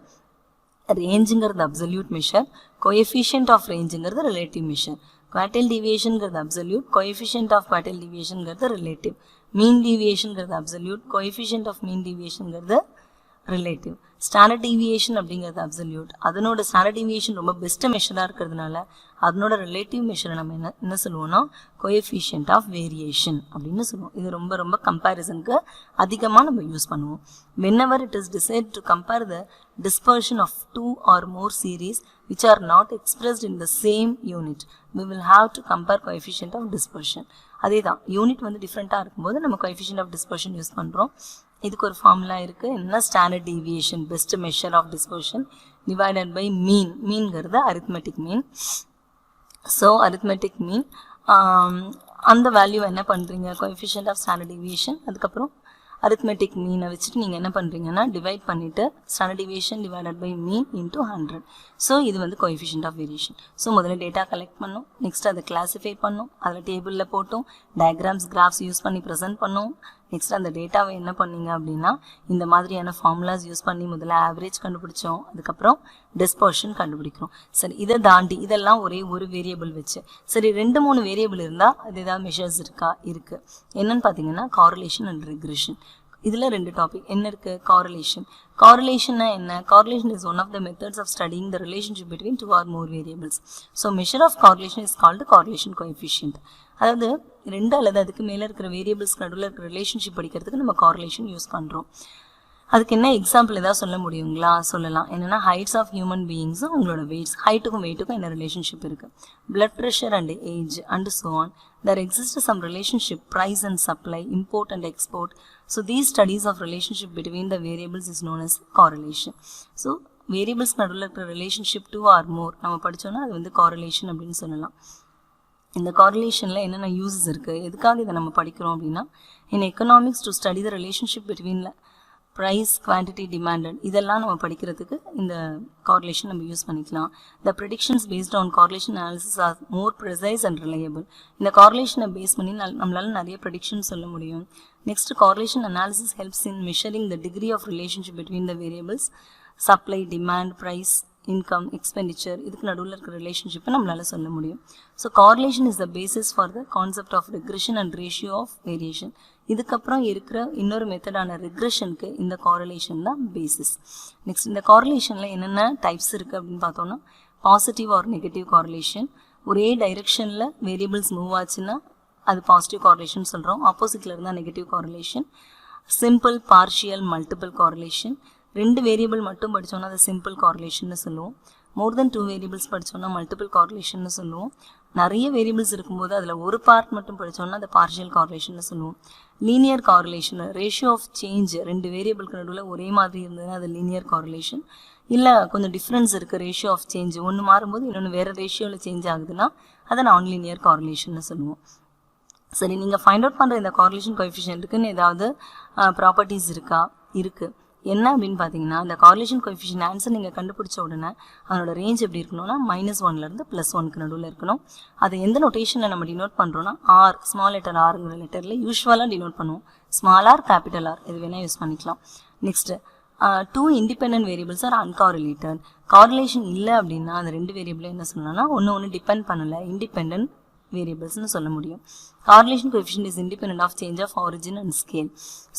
ரேஞ்சுங்கிறது அப்சல்யூட் மெஷர், கோஎஃபிஷியன்ட் ஆஃப் ரேஞ்சுங்கிறது ரிலேட்டிவ் மெஷர். குவார்டைல் டிவியேஷன்ங்கிறது அப்சல்யூட், கோஎஃபிஷியன்ட் ஆஃப் குவார்டைல் டிவியேஷன்ங்கிறது ரிலேட்டிவ். மீன் டிவியேஷன்ங்கிறது அப்சல்யூட், கோஎஃபிஷியன்ட் ஆஃப் மீன் டிவியேஷன்ங்கிறது ரிலேட்டிவ். ஸ்டாண்டர்ட் டிவியேஷன் அப்படிங்கிறது அப்சல்யூட், அதனோட ஸ்டாண்டர்ட் டிவியேஷன் ரொம்ப பெஸ்ட் மெஷராக இருக்கிறதுனால அதனோட ரிலேட்டிவ் மெஷரை நம்ம என்ன சொல்லுவோம்னா கோஎஃபிஷியன்ட் ஆஃப் வேரியேஷன் அப்படின்னு சொல்லுவோம். இது ரொம்ப ரொம்ப கம்பேரிசனுக்கு அதிகமாக நம்ம யூஸ் பண்ணுவோம். whenever it is decided to compare the dispersion of 2 or more series which are not expressed in the same unit, we will have to compare coefficient of dispersion. அதே தான், யூனிட் வந்து டிஃப்ரெண்ட்டாக இருக்கும்போது நம்ம கோஎஃபிஷியன்ட் ஆஃப் டிஸ்பர்ஷன் யூஸ் பண்ணுறோம். இதுக்கு ஒரு formula இருக்குது, என்ன standard deviation best measure of dispersion divided by mean. மீன்கிறது arithmetic mean. So arithmetic mean அந்த வேல்யூ என்ன பண்ணுறீங்க, கோஎஃபிஷியன்ட் ஆஃப் ஸ்டாண்டர்ட் டீவியேஷன், அதுக்கப்புறம் அரித்மெட்டிக் மீனை வச்சுட்டு நீங்கள் என்ன பண்ணுறீங்கன்னா டிவைட் பண்ணிவிட்டு standard deviation divided by mean into 100. So இது வந்து கோஎஃபிஷியன்ட் ஆஃப் வேரியேஷன். ஸோ முதல்ல டேட்டா கலெக்ட் பண்ணோம், நெக்ஸ்ட் அதை கிளாஸிஃபை பண்ணோம், அதில் டேபிளில் போட்டோம், டயக்ராம்ஸ் கிராஃப்ஸ் யூஸ் பண்ணி ப்ரெசென்ட் பண்ணோம். நெக்ஸ்ட் அந்த டேட்டாவை என்ன பண்ணீங்க அப்படின்னா இந்த மாதிரியான ஃபார்முலாஸ் யூஸ் பண்ணி முதல்ல ஆவரேஜ் கண்டுபிடிச்சோம், அதுக்கப்புறம் டிஸ்பர்ஷன் கண்டுபிடிக்கிறோம். சரி, இதை தாண்டி இதெல்லாம் ஒரே ஒரு வேரியபிள் வச்சு, சரி 2-3 வேரியபிள் இருந்தால் அது ஏதாவது மெஷர்ஸ் இருக்கா, இருக்குது. என்னன்னு பார்த்தீங்கன்னா காரிலேஷன் அண்ட் ரிக்ரெஷன். இதில் 2 டாபிக் என்ன இருக்குது, காரிலேஷன். காரிலேஷன்னா என்ன, correlation is one of the methods of studying the relationship between 2 or more variables. So measure of correlation is called correlation coefficient. அதாவது 2 அல்லது அதுக்கு மேலே இருக்கிற வேரியபிள்ஸ்க்கு நடுவில் இருக்கிற ரிலேஷன்ஷிப் படிக்கிறதுக்கு நம்ம காரிலேஷன் யூஸ் பண்ணுறோம். அதுக்கு என்ன எக்ஸாம்பிள் ஏதாவது சொல்ல முடியுங்களா, சொல்லலாம். என்னென்னா ஹைட்ஸ் ஆஃப் ஹியூமன் பீயிங்ஸும் உங்களோட வெயிட்ஸ், ஹைட்டுக்கும் வெயிட்டுக்கும் என்ன ரிலேஷன்ஷிப் இருக்குது, blood pressure and age and so on. There exists some relationship, price and supply, import and export. So these studies of relationship between the variables is known as correlation. So variables நடுவில் இருக்கிற relationship 2 or more நம்ம படித்தோன்னா அது வந்து correlation அப்படின்னு சொல்லலாம். இந்த காரிலேஷனில் என்னென்ன uses இருக்குது, எதுக்காக இதை நம்ம படிக்கிறோம் அப்படின்னா, in economics to study the relationship between price, quantity, demanded, இதெல்லாம் நம்ம படிக்கிறதுக்கு இந்த காரிலேஷன் நம்ம யூஸ் பண்ணிக்கலாம். The predictions based on correlation analysis are more precise and reliable. இந்த காரிலேஷனை பேஸ் பண்ணி நம்மளால நிறைய ப்ரெடிக்ஷன் சொல்ல முடியும். Next, correlation analysis helps in measuring the degree of relationship between the variables, supply, demand, price, income, expenditure, இதுக்கு நடுவில் இருக்கிற ரிலேஷன்ஷிப்பை நம்மளால சொல்ல முடியும். So correlation is the basis for the concept of regression and ratio of variation. இதுக்கப்புறம் இருக்கிற இன்னொரு மெத்தடான ரிக்ரெஷனுக்கு இந்த காரிலேஷன் தான் பேசிஸ். நெக்ஸ்ட், இந்த காரிலேஷனில் என்னென்ன டைப்ஸ் இருக்குது அப்படின்னு பார்த்தோம்னா, பாசிட்டிவ் ஆர் நெகட்டிவ் காரிலேஷன். ஒரே டைரெக்ஷனில் வேரியபிள்ஸ் மூவ் ஆச்சுன்னா அது பாசிட்டிவ் காரிலேஷன் சொல்கிறோம். ஆப்போசிட்டில் இருந்தால் negative correlation. Simple, partial, multiple correlation. 2 variable மட்டும் படித்தோன்னா அதை சிம்பிள் காரிலேஷன்னு சொல்லுவோம். மோர் தென் 2 வேரியபிள்ஸ் படித்தோன்னா மல்டிபிள் காரிலேஷன்னு சொல்லுவோம். நிறைய வேரியபிள்ஸ் இருக்கும்போது அதில் ஒரு பார்ட் மட்டும் படித்தோன்னா அதை பார்ஷியல் காரிலேஷன்னு சொல்லுவோம். Linear correlation, ratio of change 2 வேரியபிளுக்கு நடுவில் ஒரே மாதிரி இருந்ததுன்னா அது லீனியர் காரிலேஷன். இல்லை கொஞ்சம் டிஃப்ரென்ஸ் இருக்குது ரேஷியோ ஆஃப் சேஞ்ச், ஒன்று மாறும்போது இன்னொன்று வேறு ரேஷியோவில் சேஞ்ச் ஆகுதுன்னா அதை நான் லீனியர் காரிலேஷன்னு சொல்லுவோம். சரி, நீங்கள் ஃபைண்ட் அவுட் பண்ணுற இந்த காரிலேஷன் கோஎஃபிஷியன்ட்டுக்குன்னு ஏதாவது ப்ராப்பர்ட்டிஸ் இருக்கா? இருக்குது. என்ன அப்படின்னு பார்த்தீங்கன்னா, இந்த காரிலேஷன் கோஎஃபிஷியன்ட் ஆன்சர் நீங்கள் கண்டுபிடிச்ச உடனே அதனோட ரேஞ்ச் எப்படி இருக்கணும்னா -1லேருந்து +1க்கு நடுவில் இருக்கணும். அதை எந்த நோட்டேஷனில் நம்ம டினோட் பண்ணுறோன்னா ஆர், ஸ்மால் லெட்டர் ஆருங்கிற லெட்டரில் யூஸ்வலாக டினோட் பண்ணுவோம். ஸ்மால் ஆர், கேபிட்டல் ஆர் எது வேணால் யூஸ் பண்ணிக்கலாம். Next, 2 independent variables are uncorrelated. Correlation இல்லை அப்படின்னா அந்த 2 வேரியபிளை என்ன சொல்லலாம்னா ஒன்று டிபெண்ட் பண்ணலை, இண்டிபெண்டன்ட் வேரியபிள்ஸ்னு சொல்ல முடியும். Correlation coefficient is independent of change of origin and scale.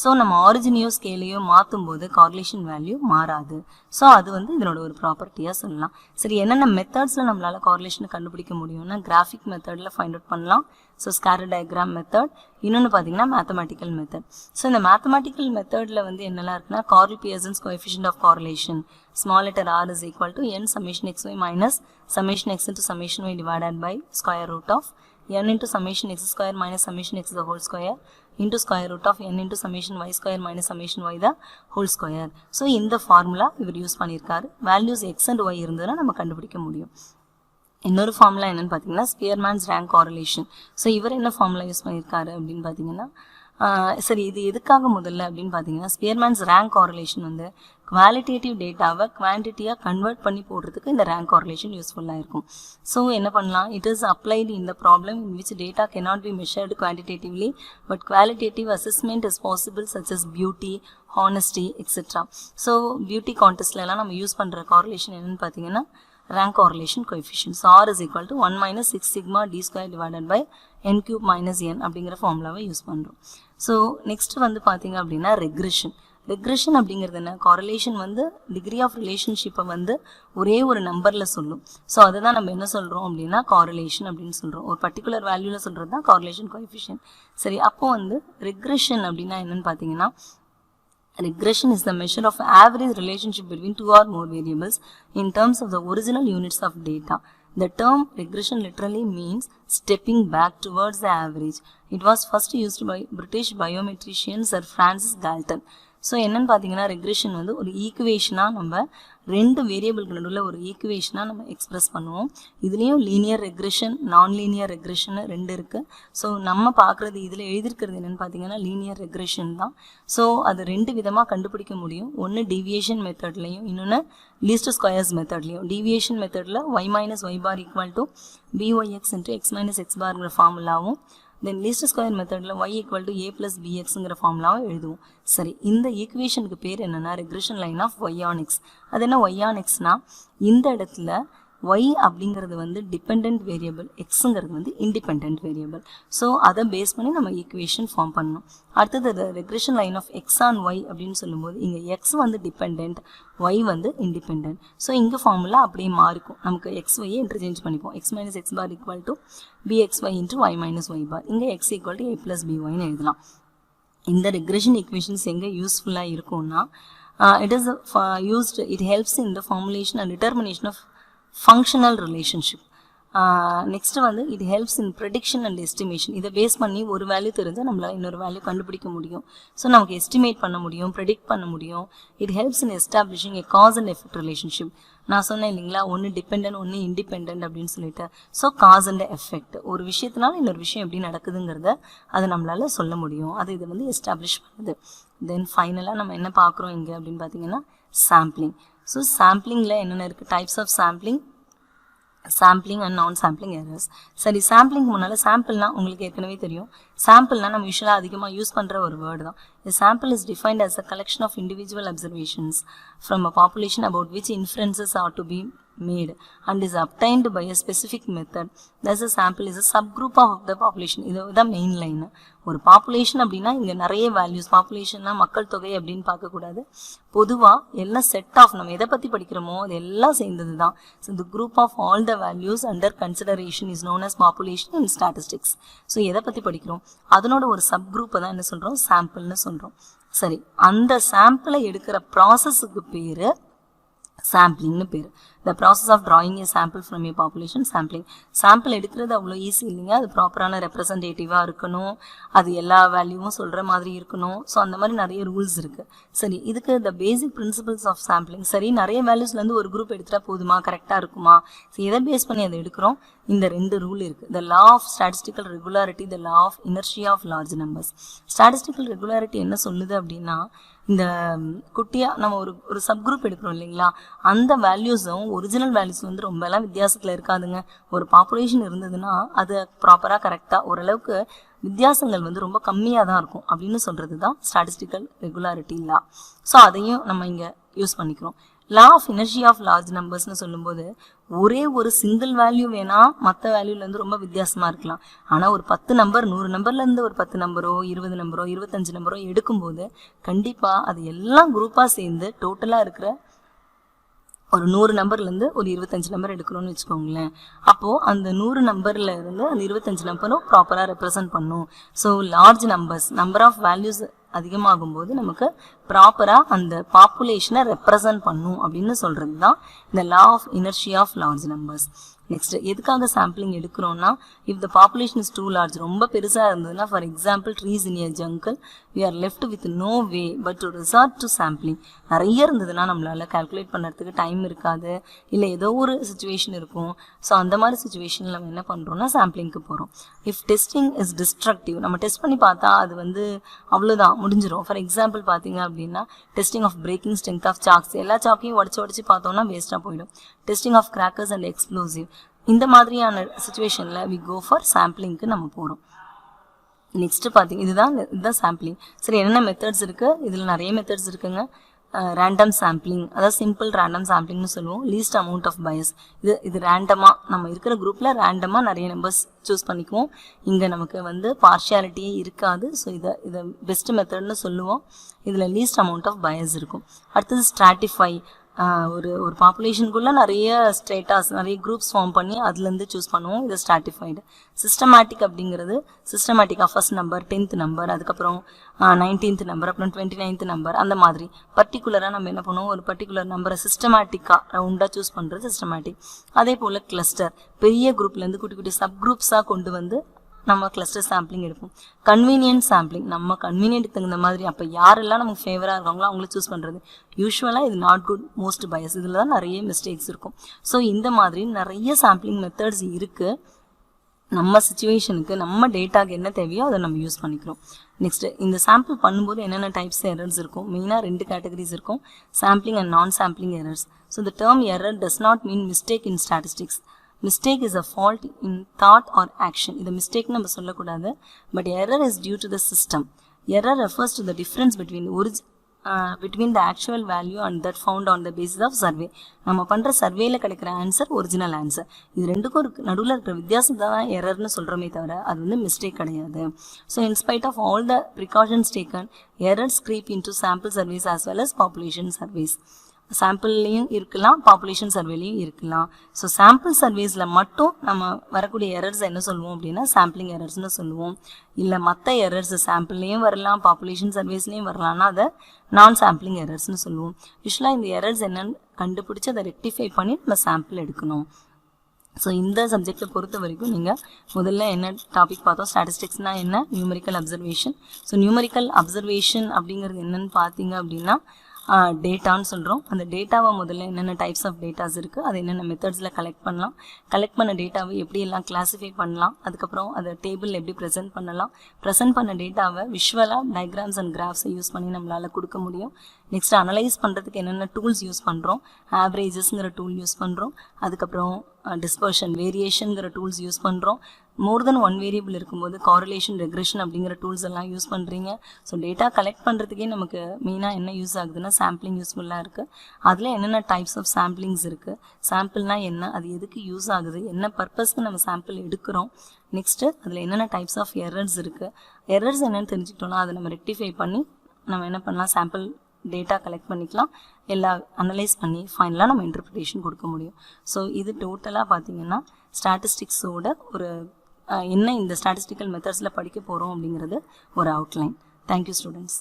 So நம்ம ஆரிஜினையோ ஸ்கேலையோ மாற்றும் போது கார்லேஷன் வேல்யூ மாறாது. ஸோ அது வந்து இதனோட ஒரு ப்ராப்பர்ட்டியாக சொல்லலாம். சரி, என்னென்ன மெத்தட்ஸில் நம்மளால் கார்லேஷனை கண்டுபிடிக்க முடியும்னா கிராஃபிக் மெத்தடில் ஃபைண்ட் அவுட் பண்ணலாம். ஸோ ஸ்கேட்டர் டயக்ராம் மெத்தட், இன்னொன்று பார்த்தீங்கன்னா மேத்தமெட்டிக்கல் மெத்தட். ஸோ இந்த மேத்தமெட்டிக்கல் மெத்தடில் வந்து என்னெல்லாம் இருக்குன்னா Karl Pearson's coefficient of correlation small letter r is equal to n summation xy minus summation x into summation y divided by square root of n into summation x square minus summation x the whole square into square root of n into summation y square minus summation y the whole square. So இந்த formula இவர் use பண்ணியிருக்காரு. Values x and y இருந்ததுன்னா நம்ம கண்டுபிடிக்க முடியும். இன்னொரு formula என்னன்னு பார்த்தீங்கன்னா ஸ்பியர்மேன்ஸ் ரேங்க் கார்லேஷன். ஸோ இவர் என்ன ஃபார்முலா யூஸ் பண்ணியிருக்காரு அப்படின்னு பார்த்தீங்கன்னா சரி, இது எதுக்காக முதல்ல அப்படின்னு பார்த்தீங்கன்னா ஸ்பியர்மேன்ஸ் ரேங்க் கார்லேஷன் வந்து குவாலிட்டேட்டிவ் டேட்டாவை குவான்டிட்டியாக கன்வெர்ட் பண்ணி போடுறதுக்கு இந்த ரேங்க் கார்லேஷன் யூஸ்ஃபுல்லாக இருக்கும். ஸோ என்ன பண்ணலாம், it is applied in the problem in which data cannot be measured quantitatively but qualitative assessment is possible such as beauty, honesty, etc. So beauty கான்டெஸ்ட்லாம் நம்ம யூஸ் பண்ணுற கார்லேஷன் என்னன்னு பார்த்தீங்கன்னா rank correlation coefficient. So r is equal to 1 minus 6 sigma d square divided by n cube minus n அப்படிங்கிற ஃபார்முலாவை use பண்ணுறோம். So next வந்து பார்த்தீங்க அப்படின்னா ரெக்ரெஷன். ரெக்ரெஷன் அப்படிங்கிறது என்ன, காரலேஷன் வந்து டிகிரி ஆஃப் ரிலேஷன்ஷிப்பை வந்து ஒரே ஒரு நம்பரில் சொல்லும். ஸோ அதை தான் நம்ம என்ன சொல்கிறோம் அப்படின்னா காரலேஷன் அப்படின்னு சொல்கிறோம். ஒரு பர்டிகுலர் வேல்யூவில் சொல்கிறது தான் காரலேஷன் கோஎஃபிஷியன்ட். சரி, அப்போ வந்து ரெக்ரெஷன் அப்படின்னா என்னன்னு பார்த்தீங்கன்னா regression is the measure of average relationship between two or more variables in terms of the original units of data. The term regression literally means stepping back towards the average. It was first used by British biometrician Sir Francis Galton. So என்னன்னு பார்த்தீங்கன்னா regression வந்து ஒரு ஈக்குவேஷனாக நம்ம ரெண்டு வேரியபிளுக்கு நடுவில் ஒரு ஈக்குவேஷனாக நம்ம express பண்ணுவோம். இதுலேயும் லீனியர் ரெக்ரெஷன், நான் லீனியர் ரெக்ரெஷன் ரெண்டு இருக்குது. ஸோ நம்ம பார்க்குறது இதில் எழுதியிருக்கிறது என்னென்னு பார்த்தீங்கன்னா லீனியர் ரெக்ரெஷன் தான். ஸோ அது ரெண்டு விதமாக கண்டுபிடிக்க முடியும். ஒன்று டீவியேஷன் மெத்தட்லையும், இன்னொன்று லீஸ்ட் ஸ்கொயர்ஸ் மெத்தட்லையும். டீவியேஷன் மெத்தடில் y minus y bar equal to byx into x minus x பார்ங்கிற ஃபார்முலாவும், தென் லீஸ்ட் ஸ்கொயர் மெத்தடில் y equal to a plus bxங்கிற ஃபார்முலாவை எழுதுவோம். சரி, இந்த ஈக்குவேஷனுக்கு பேர் என்னென்னா regression line of y on x. அது என்ன y on xனா, இந்த இடத்துல y அப்படிங்கிறது வந்து டிபெண்ட் வேரியபிள், எக்ஸுங்கிறது வந்து இண்டிபெண்ட் வேரியபிள். ஸோ அதை பேஸ் பண்ணி நம்ம ஈக்குவேஷன் ஃபார்ம் பண்ணணும். அடுத்தது regression line of x on y அப்படின்னு சொல்லும்போது இங்கே x வந்து டிபெண்ட், y வந்து இண்டிபெண்ட். ஸோ இங்கே ஃபார்முலா அப்படியே மாறிக்கும். நமக்கு xyயை இன்டர்சேஞ்ச் பண்ணிப்போம். x minus x bar equal to bxy into y minus y bar. இங்கே x equal to a plus byன்னு எழுதலாம். இந்த ரெக்ரெஷன் ஈக்குவேஷன்ஸ் எங்கே யூஸ்ஃபுல்லாக இருக்கும்னா it helps in the formulation and determination of functional relationship. Next வந்து it helps in prediction and estimation. இதை base பண்ணி ஒரு வேல்யூ தெரிஞ்சால் நம்மளால் இன்னொரு வேல்யூ கண்டுபிடிக்க முடியும். ஸோ நமக்கு எஸ்டிமேட் பண்ண முடியும், ப்ரெடிக்ட் பண்ண முடியும். It helps in establishing a cause and effect relationship. நான் சொன்னேன் இல்லைங்களா, ஒன்று டிபெண்ட் ஒன்று இண்டிபெண்ட் அப்படின்னு சொல்லிட்டு. ஸோ காஸ் அண்ட் எஃபெக்ட், ஒரு விஷயத்தினால இன்னொரு விஷயம் எப்படி நடக்குதுங்கிறத அது நம்மளால சொல்ல முடியும். அது இதை வந்து எஸ்டாப்ளிஷ் பண்ணுது. தென் ஃபைனலாக நம்ம என்ன பார்க்குறோம் இங்கே அப்படின்னு பார்த்தீங்கன்னா சாம்பிளிங். ஸோ சாம்பிளிங்கில் என்னென்ன இருக்குது, types of sampling, sampling and non sampling errors. சரி, சாம்பிளிங் முன்னால் சாம்பிள்னா உங்களுக்கு ஏற்கனவே தெரியும். சாம்பிள்னா நம்ம யூஸ்வலாக அதிகமாக யூஸ் பண்ணுற ஒரு வேர்டு தான். A sample is defined as a collection of individual observations from a population about which inferences are to be made and is obtained by a specific method. Thus a sample is a subgroup of the population. இதுதான் main line. ஒரு population அப்படின்னா இங்கே நிறைய values, பாப்புலேஷன்னா மக்கள் தொகை அப்படின்னு பார்க்கக்கூடாது. பொதுவாக எல்லாம் செட் ஆஃப், நம்ம எதை பற்றி படிக்கிறோமோ அது எல்லாம் சேர்ந்தது தான். So the group of all the values under consideration is known as population in statistics. So எதை பற்றி படிக்கிறோம் அதனோட ஒரு சப் குரூப்பை தான் என்ன சொல்கிறோம், சாம்பிள்னு சொல்கிறோம். சரி, அந்த சாம்பிளை எடுக்கிற ப்ராசஸுக்கு பேர் சாம்பிளிங்னு பேர். The process of drawing a sample from a population sampling. Sample எடுக்கிறது அவ்வளோ ஈஸி இல்லைங்க. அது ப்ராப்பரான ரெப்ரசன்டேட்டிவாக இருக்கணும், அது எல்லா வேல்யூவும் சொல்கிற மாதிரி இருக்கணும். ஸோ அந்த மாதிரி நிறைய ரூல்ஸ் இருக்குது. சரி, இதுக்கு த பேசிக் பிரின்சிபல்ஸ் ஆஃப் சாம்பிளிங். சரி, நிறைய வேல்யூஸ்லேருந்து ஒரு குரூப் எடுத்துகிட்டா போதுமா, கரெக்டாக இருக்குமா? ஸோ எதை பேஸ் பண்ணி அதை எடுக்கிறோம், இந்த ரெண்டு ரூல் இருக்குது. The law of statistical regularity, the law of inertia of large numbers. Statistical regularity என்ன சொல்லுது அப்படின்னா, இந்த குட்டியாக நம்ம ஒரு சப் குரூப் எடுக்கிறோம் இல்லைங்களா, அந்த வேல்யூஸும் ஒரிஜினல் வேல்யூஸ் வந்து ரொம்பலாம் வித்தியாசத்தில் இருக்காதுங்க. ஒரு பாப்புலேஷன் இருந்ததுன்னா அது ப்ராப்பராக கரெக்டாக ஓரளவுக்கு வித்தியாசங்கள் வந்து ரொம்ப கம்மியாக தான் இருக்கும் அப்படின்னு சொல்கிறது தான் ஸ்டாட்டிஸ்டிக்கல் ரெகுலாரிட்டி லா. ஸோ அதையும் நம்ம இங்கே யூஸ் பண்ணிக்கிறோம். Law of inertia of large நம்பர்ஸ்னு சொல்லும்போது ஒரே ஒரு சிங்கிள் வேல்யூ வேணா மற்ற வேல்யூலேருந்து ரொம்ப வித்தியாசமாக இருக்கலாம். ஆனால் ஒரு 10 நம்பர் 100 நம்பர்லேருந்து ஒரு 10 நம்பரோ 20 நம்பரோ 25 நம்பரோ எடுக்கும்போது கண்டிப்பாக அது எல்லாம் குரூப்பாக சேர்ந்து டோட்டலாக இருக்கிற ஒரு 100 நம்பர்லேருந்து ஒரு 25 நம்பர் எடுக்கணும்னு வச்சுக்கோங்களேன். அப்போது அந்த 100 நம்பரில் இருந்து அந்த 25 நம்பரும் ப்ராப்பராக ரெப்ரசன்ட் பண்ணும். So large numbers, number of values அதிகமாகும் போது நமக்கு ப்ராப்பராக அந்த பாப்புலேஷனை ரெப்ரசன்ட் பண்ணும் அப்படின்னு சொல்கிறது தான் இந்த law of inertia of large numbers. Next, எதுக்காக சாம்பிளிங் எடுக்கிறோம்னா, if the population is too large, ரொம்ப பெருசாக இருந்ததுன்னா, for example trees in a jungle, we are left with no way but to resort to sampling. நிறைய இருந்ததுன்னா நம்மளால் கால்குலேட் பண்ணுறதுக்கு டைம் இருக்காது, இல்லை ஏதோ ஒரு சுச்சுவேஷன் இருக்கும். ஸோ அந்த மாதிரி சுச்சுவேஷனில் நம்ம என்ன பண்ணுறோம்னா சாம்பிளிங்க்கு போகிறோம். இஃப் டெஸ்டிங் இஸ் டிஸ்ட்ரக்டிவ், நம்ம டெஸ்ட் பண்ணி பார்த்தா அது அவ்வளோதான் முடிஞ்சிடும். ஃபார் எக்ஸாம்பிள் பார்த்தீங்க அப்படின்னா, testing of breaking strength of socks, எல்லா சாக்கையும் உடச்சி பார்த்தோம்னா வேஸ்ட்டாக போயிடும். Testing of crackers and explosive, இந்த மாதிரியான சுச்சுவேஷனில் வி கோ ஃபார் சாம்பிளிங்க்கு நம்ம போகிறோம். நெக்ஸ்ட் பார்த்தீங்க, இதுதான் சாம்பிளிங். சரி, என்னென்ன மெத்தட்ஸ் இருக்குது? இதில் நிறைய மெத்தட்ஸ் இருக்குங்க. ரேண்டம் சாம்பிளிங், அதாவது சிம்பிள் ரேண்டம் சாம்பிளிங்னு சொல்லுவோம். லீஸ்ட் அமௌண்ட் ஆஃப் பயஸ், இது ரேண்டமாக நம்ம இருக்கிற குரூப்பில் ரேண்டமாக நிறைய நம்பர்ஸ் சூஸ் பண்ணிக்குவோம். இங்கே நமக்கு பார்ஷியாலிட்டியே இருக்காது. ஸோ இதை பெஸ்ட் மெத்தட்னு சொல்லுவோம். இதில் லீஸ்ட் அமௌண்ட் ஆஃப் பயஸ் இருக்கும். அடுத்தது ஸ்ட்ராட்டிஃபை, ஒரு பாப்புலேஷனுக்குள்ளே நிறைய ஸ்டேட்டாஸ், நிறைய குரூப்ஸ் ஃபார்ம் பண்ணி அதுலேருந்து சூஸ் பண்ணுவோம். இது ஸ்ட்ராட்டிஃபைடு. சிஸ்டமேட்டிக் அப்படிங்கிறது சிஸ்டமேட்டிக்காக ஃபர்ஸ்ட் நம்பர், 10th நம்பர், அதுக்கப்புறம் 19th நம்பர், அப்புறம் 29th நம்பர், அந்த மாதிரி பர்டிகுலராக நம்ம என்ன பண்ணுவோம், ஒரு பர்டிகுலர் நம்பரை சிஸ்டமேட்டிக்காக ரவுண்டாக சூஸ் பண்ணுறது சிஸ்டமேட்டிக். அதே போல் கிளஸ்டர், பெரிய குரூப்லேருந்து குட்டி குட்டி சப் குரூப்ஸாக கொண்டு வந்து நம்ம கிளஸ்டர் சாம்பிளிங் எடுப்போம். கன்வீனியன்ட் சாம்பிளிங், நம்ம கன்வீனியன்ட்டுக்கு தகுந்த மாதிரி அப்போ யாரெல்லாம் நமக்கு ஃபேவராக இருக்காங்களோ அவங்கள சூஸ் பண்ணுறது. யூஸ்வலாக இது நாட் குட், மோஸ்ட் பயஸ், இதில் தான் நிறைய மிஸ்டேக்ஸ் இருக்கும். ஸோ இந்த மாதிரி நிறைய சாம்பிளிங் மெத்தட்ஸ் இருக்குது. நம்ம சுச்சுவேஷனுக்கு, நம்ம டேட்டாக்கு என்ன தேவையோ அதை நம்ம யூஸ் பண்ணிக்கிறோம். நெக்ஸ்ட், இந்த சாம்பிள் பண்ணும்போது என்னென்ன டைப்ஸ் எரர்ஸ் இருக்கும்? மெயினாக 2 கேட்டகரிஸ் இருக்கும், sampling and non sampling errors. So the term error does not mean mistake in statistics. Mistake is a fault in thought or action. இது mistake நம்ம சொல்லக்கூடாது. But error is due to the system. Error refers to the difference between the actual value and that found on the basis of survey. நம்ம பண்ணுற சர்வேல கிடைக்கிற answer original answer. இது ரெண்டுக்கும் நடுவில் இருக்கிற வித்தியாசத்தை தான் எரர்னு சொல்கிறோமே தவிர அது மிஸ்டேக் கிடையாது. So in spite of all the precautions taken, errors creep into sample surveys as well as population surveys. சாம்பிள்லேயும் இருக்கலாம், பாப்புலேஷன் சர்வேலையும் இருக்கலாம். ஸோ சாம்பிள் சர்வேஸில் மட்டும் நம்ம வரக்கூடிய எரர்ஸ் என்ன சொல்லுவோம் அப்படின்னா சாம்பிளிங் எரர்ஸ்னு சொல்லுவோம். இல்லை மற்ற எரர்ஸ் சாம்பிள்லேயும் வரலாம், பாப்புலேஷன் சர்வேஸ்லேயும் வரலாம்னா அதை நான் சாம்பிளிங் எரர்ஸ்னு சொல்லுவோம். யூஸ்வலாக இந்த எரர்ஸ் என்னன்னு கண்டுபிடிச்சி அதை ரெக்டிஃபை பண்ணி நம்ம சாம்பிள் எடுக்கணும். ஸோ இந்த சப்ஜெக்டை பொறுத்த வரைக்கும் நீங்கள் முதல்ல என்ன டாபிக் பார்த்தோம், ஸ்டாட்டிஸ்டிக்ஸ்னால் என்ன, numerical observation. So numerical observation அப்படிங்கிறது என்னென்னு பார்த்தீங்க அப்படின்னா டேட்டான்னு சொல்கிறோம். அந்த டேட்டாவை முதல்ல என்னென்ன டைப்ஸ் ஆஃப் டேட்டாஸ் இருக்குது, அது என்னென்ன மெத்தட்ஸில் கலெக்ட் பண்ணலாம், கலெக்ட் பண்ண டேட்டாவை எப்படியெல்லாம் கிளாஸிஃபை பண்ணலாம், அதுக்கப்புறம் அதை டேபிள் எப்படி ப்ரெசென்ட் பண்ணலாம், ப்ரெசென்ட் பண்ண டேட்டாவை விஷுவலாக டயக்ராம்ஸ் அண்ட் கிராஃப்ஸை யூஸ் பண்ணி நம்மளால் கொடுக்க முடியும். நெக்ஸ்ட், அனலைஸ் பண்ணுறதுக்கு என்னென்ன டூல்ஸ் யூஸ் பண்ணுறோம், ஆவரேஜஸ்ங்கிற டூல் யூஸ் பண்ணுறோம், அதுக்கப்புறம் டிஸ்பர்ஷன் வேரியேஷனுங்கிற டூல்ஸ் யூஸ் பண்ணுறோம். மோர் தென் ஒன் வேரியபிள் இருக்கும்போது காரிலேஷன் ரெக்ரெஷன் அப்படிங்கிற டூல்ஸ் எல்லாம் யூஸ் பண்ணுறீங்க. ஸோ டேட்டா கலெக்ட் பண்ணுறதுக்கே நமக்கு மெயினாக என்ன யூஸ் ஆகுதுன்னா சாம்பிளிங் யூஸ்ஃபுல்லாக இருக்குது. அதில் என்னென்ன டைப்ஸ் ஆஃப் சாம்பிளிங்ஸ் இருக்குது, சாம்பிள்னால் என்ன, அது எதுக்கு யூஸ் ஆகுது, என்ன பர்பஸ்க்கு நம்ம சாம்பிள் எடுக்கிறோம், நெக்ஸ்ட்டு அதில் என்னென்ன டைப்ஸ் ஆஃப் எரர்ஸ் இருக்குது, எரர்ஸ் என்னென்னு தெரிஞ்சுக்கிட்டோம்னா அதை நம்ம ரெக்டிஃபை பண்ணி நம்ம என்ன பண்ணலாம், சாம்பிள் டேட்டா கலெக்ட் பண்ணிக்கலாம், எல்லாம் அனலைஸ் பண்ணி ஃபைனலாக நம்ம இன்டர்பிரிட்டேஷன் கொடுக்க முடியும். ஸோ இது டோட்டலாக பார்த்தீங்கன்னா ஸ்டாட்டிஸ்டிக்ஸோட ஒரு என்ன இந்த ஸ்டாட்டிஸ்டிக்கல் மெத்தட்ஸில் படிக்க போகிறோம் அப்படிங்கிறது ஒரு அவுட்லைன். Thank you students.